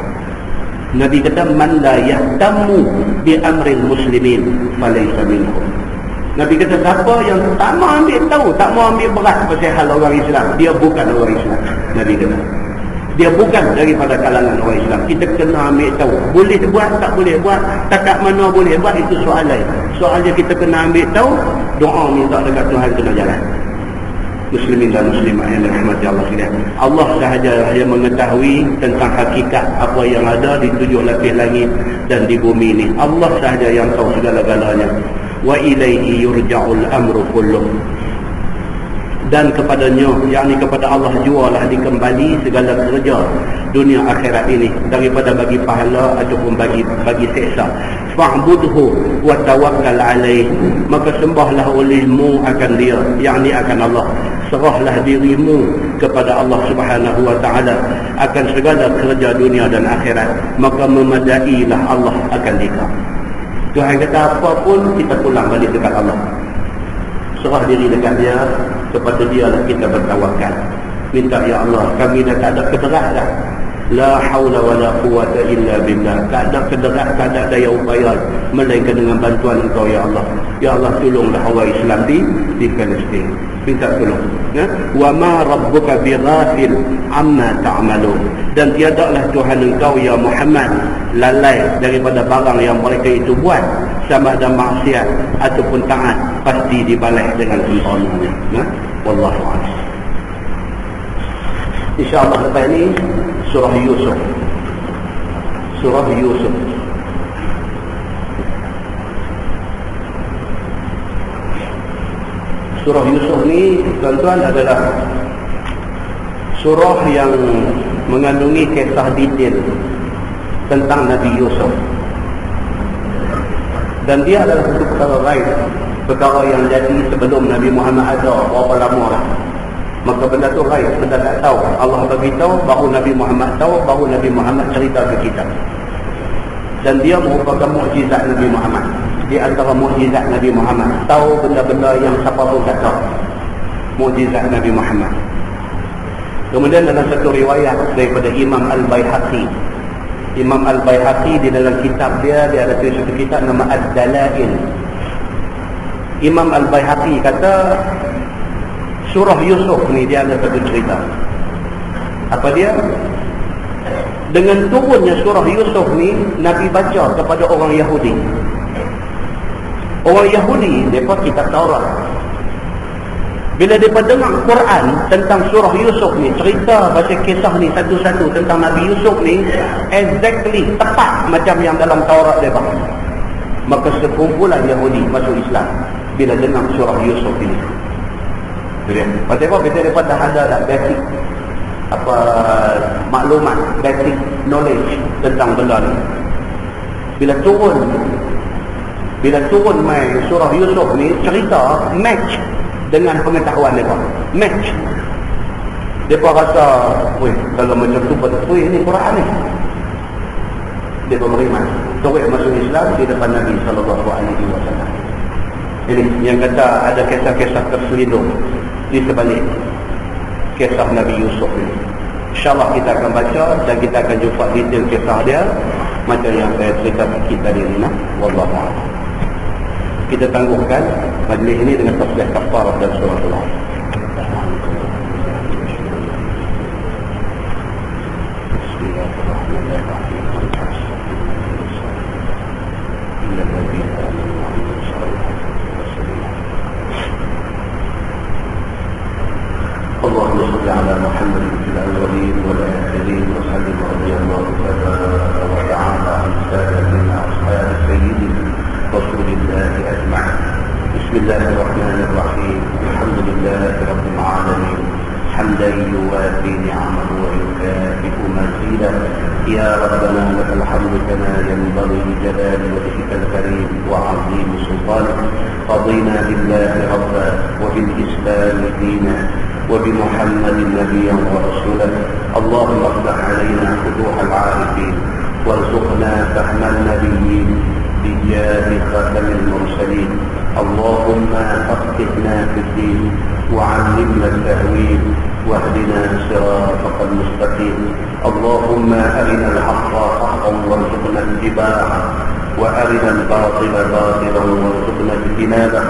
Nabi kata man la yahtammu bi amril muslimin falaysa minhum. Nabi kata siapa yang tak mau ambil tahu, tak mau ambil berat pasal hal orang Islam, dia bukan orang Islam. Nabi kata dia bukan daripada kalangan orang Islam. Kita kena ambil tahu, boleh buat tak boleh buat, takat mana boleh buat, itu soal lain. Soalnya kita kena ambil tahu, doa minta dekat Tuhan kena jalan. Muslimin dan muslimah yang dirahmati Allah sekalian, Allah sahaja yang mengetahui tentang hakikat apa yang ada di 7 lapis langit dan di bumi ini. Allah sahaja yang tahu segala-galanya. Wa ilaihi yurja'ul amru kulluh. Dan kepadanya, yakni kepada Allah jualah dikembali segala kerja dunia akhirat ini, daripada bagi pahala ataupun bagi seksa. Fa'budhu wa tawakkal alaih, maka sembahlah olehmu akan dia, yakni akan Allah. Serahlah dirimu kepada Allah Subhanahu wa ta'ala akan segala kerja dunia dan akhirat, maka memadailah Allah akan dia. Tuhan kata apapun kita pulang balik dekat Allah, serah diri dekat dia, kepada dia lah kita bertawakal. Minta ya Allah, kami dah tak ada kederat dah, La haula wala quwwata illa billah. Tak ada kederat, tak ada daya upaya melainkan dengan bantuan Engkau ya Allah. Ya Allah, tolonglah orang Islam di Palestin. Minta tolong. Ya? Wa ma rabbuka bighafil amma ta'malun. Dan tiadalah Tuhan Engkau ya Muhammad lalai daripada barang yang mereka itu buat, sama ada maksiat ataupun taat, pasti dibalas dengan sempurnanya. Ya? Wallahu a'lam. InsyaAllah lepas ini Surah Yusuf. Surah Yusuf. Surah Yusuf ni tuan-tuan adalah surah yang mengandungi kisah detail tentang Nabi Yusuf. Dan dia adalah satu perkara lain, perkara yang jadi sebelum Nabi Muhammad ada berapa lama dah. Maka benda tu ghaib, benda tak tahu. Allah bagi tahu, baru Nabi Muhammad tahu, baru Nabi Muhammad cerita ke kita. Dan dia merupakan mukjizat Nabi Muhammad. Di antara mukjizat Nabi Muhammad, tahu benda-benda yang siapa pun tak tahu. Mukjizat Nabi Muhammad. Kemudian dalam satu riwayat daripada Imam Al-Baihaqi. Imam Al-Baihaqi di dalam kitab dia ada tulis satu kitab nama Ad-Dalail. Imam Al-Baihaqi kata Surah Yusuf ni dia ada satu cerita. Apa dia? Dengan turunnya surah Yusuf ni, Nabi baca kepada orang Yahudi. Orang Yahudi, mereka kitab Taurat. Bila mereka dengar Quran tentang surah Yusuf ni, cerita pasal kisah ni satu-satu tentang Nabi Yusuf ni, exactly, tepat macam yang dalam Taurat mereka. Maka sekumpulan Yahudi masuk Islam bila dengar surah Yusuf ini. Pasal apa? Kita dapat dah ada basic maklumat, basic knowledge tentang benda ni. Bila turun mai surah Yusuf ni, cerita match dengan pengetahuan mereka. Match. Mereka rasa, kalau macam tu betul ni Quran ni. Mereka beriman. Terus masuk Islam di depan Nabi SAW. Ini yang kata ada kisah-kisah terselindung di sebalik kisah Nabi Yusuf ini. InsyaAllah kita akan baca dan kita akan jumpa detail kisah dia macam yang saya cerita kita di sini. Wallahu a'lam. Kita tangguhkan majlis ini dengan tasbih kafarah dan surah Allah. اللهم صل على محمد في الاولين والاخرين وسلم رضي الله تبارك وتعالى عن سادتنا اصحاب سيدنا رسول الله اجمعين. بسم الله الرحمن الرحيم. الحمد لله رب العالمين حمدا يوافي نعمه ويكافئ مزيدا. يا ربنا لك الحمد كما ينبغي لجلال وجهك الكريم وعظيم سلطانك. رضينا بالله ربا وبالاسلام دينا وبمحمد نبيا ورسولا. اللهم افتح علينا فتوح العارفين وارزقنا فهم النبيين بجاه خاتم المرسلين. اللهم فقهنا في الدين وعلمنا التأويل واهدنا صراطك المستقيم. اللهم أرنا الحق حقا وارزقنا اتباعه وأرنا الباطل باطلا وارزقنا اجتنابه.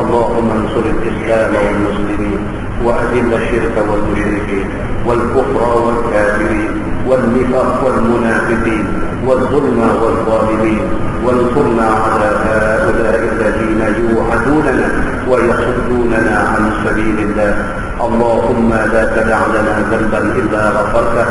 اللهم انصر الإسلام والمسلمين وأذل الشرك والمشركين والكفر والكافرين والنفاق والمنافقين والظلم والظالمين. وانصرنا على هؤلاء الذين يوعدوننا ويصدوننا عن سبيل الله. اللهم لا تدع لنا ذنبا إلا غفرته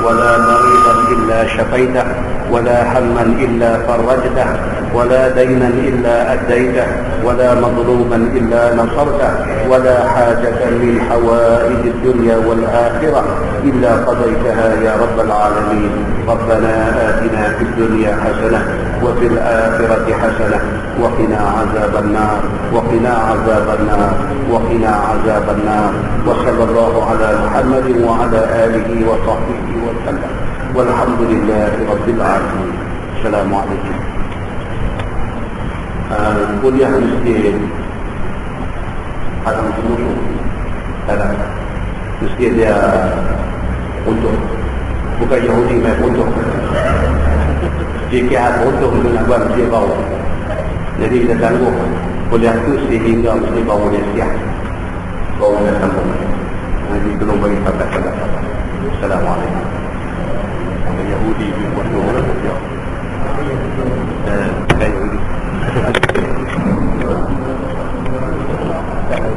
ولا مريضا إلا شفيته ولا هما إلا فرجته ولا دينا إلا أديته ولا مظلوما إلا نصرته ولا حاجة من حوائج الدنيا والآخرة إلا قضيتها يا رب العالمين. ربنا آتنا في الدنيا حسنة وفي الآخرة حسنة وقنا عذاب النار وقنا عذاب النار وقنا عذاب النار. وصلى الله على محمد وعلى آله وصحبه وسلم والحمد لله رب العالمين. السلام عليكم. kuliah miskin akan semua dalam miskin dia untuk Bukan Yahudi main bodoh. Dia kira bodoh untuk nak buat masjid baru. Jadi kita tangguh kuliah tu sehingga masjid baru dia siap. Baru dia sambung. Jadi belum bagi sahabat-sahabat. Assalamualaikum. Orang Yahudi main bodoh lah. Bukan Yahudi.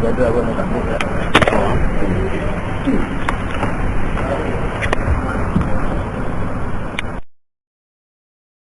Tak ada apa nak tak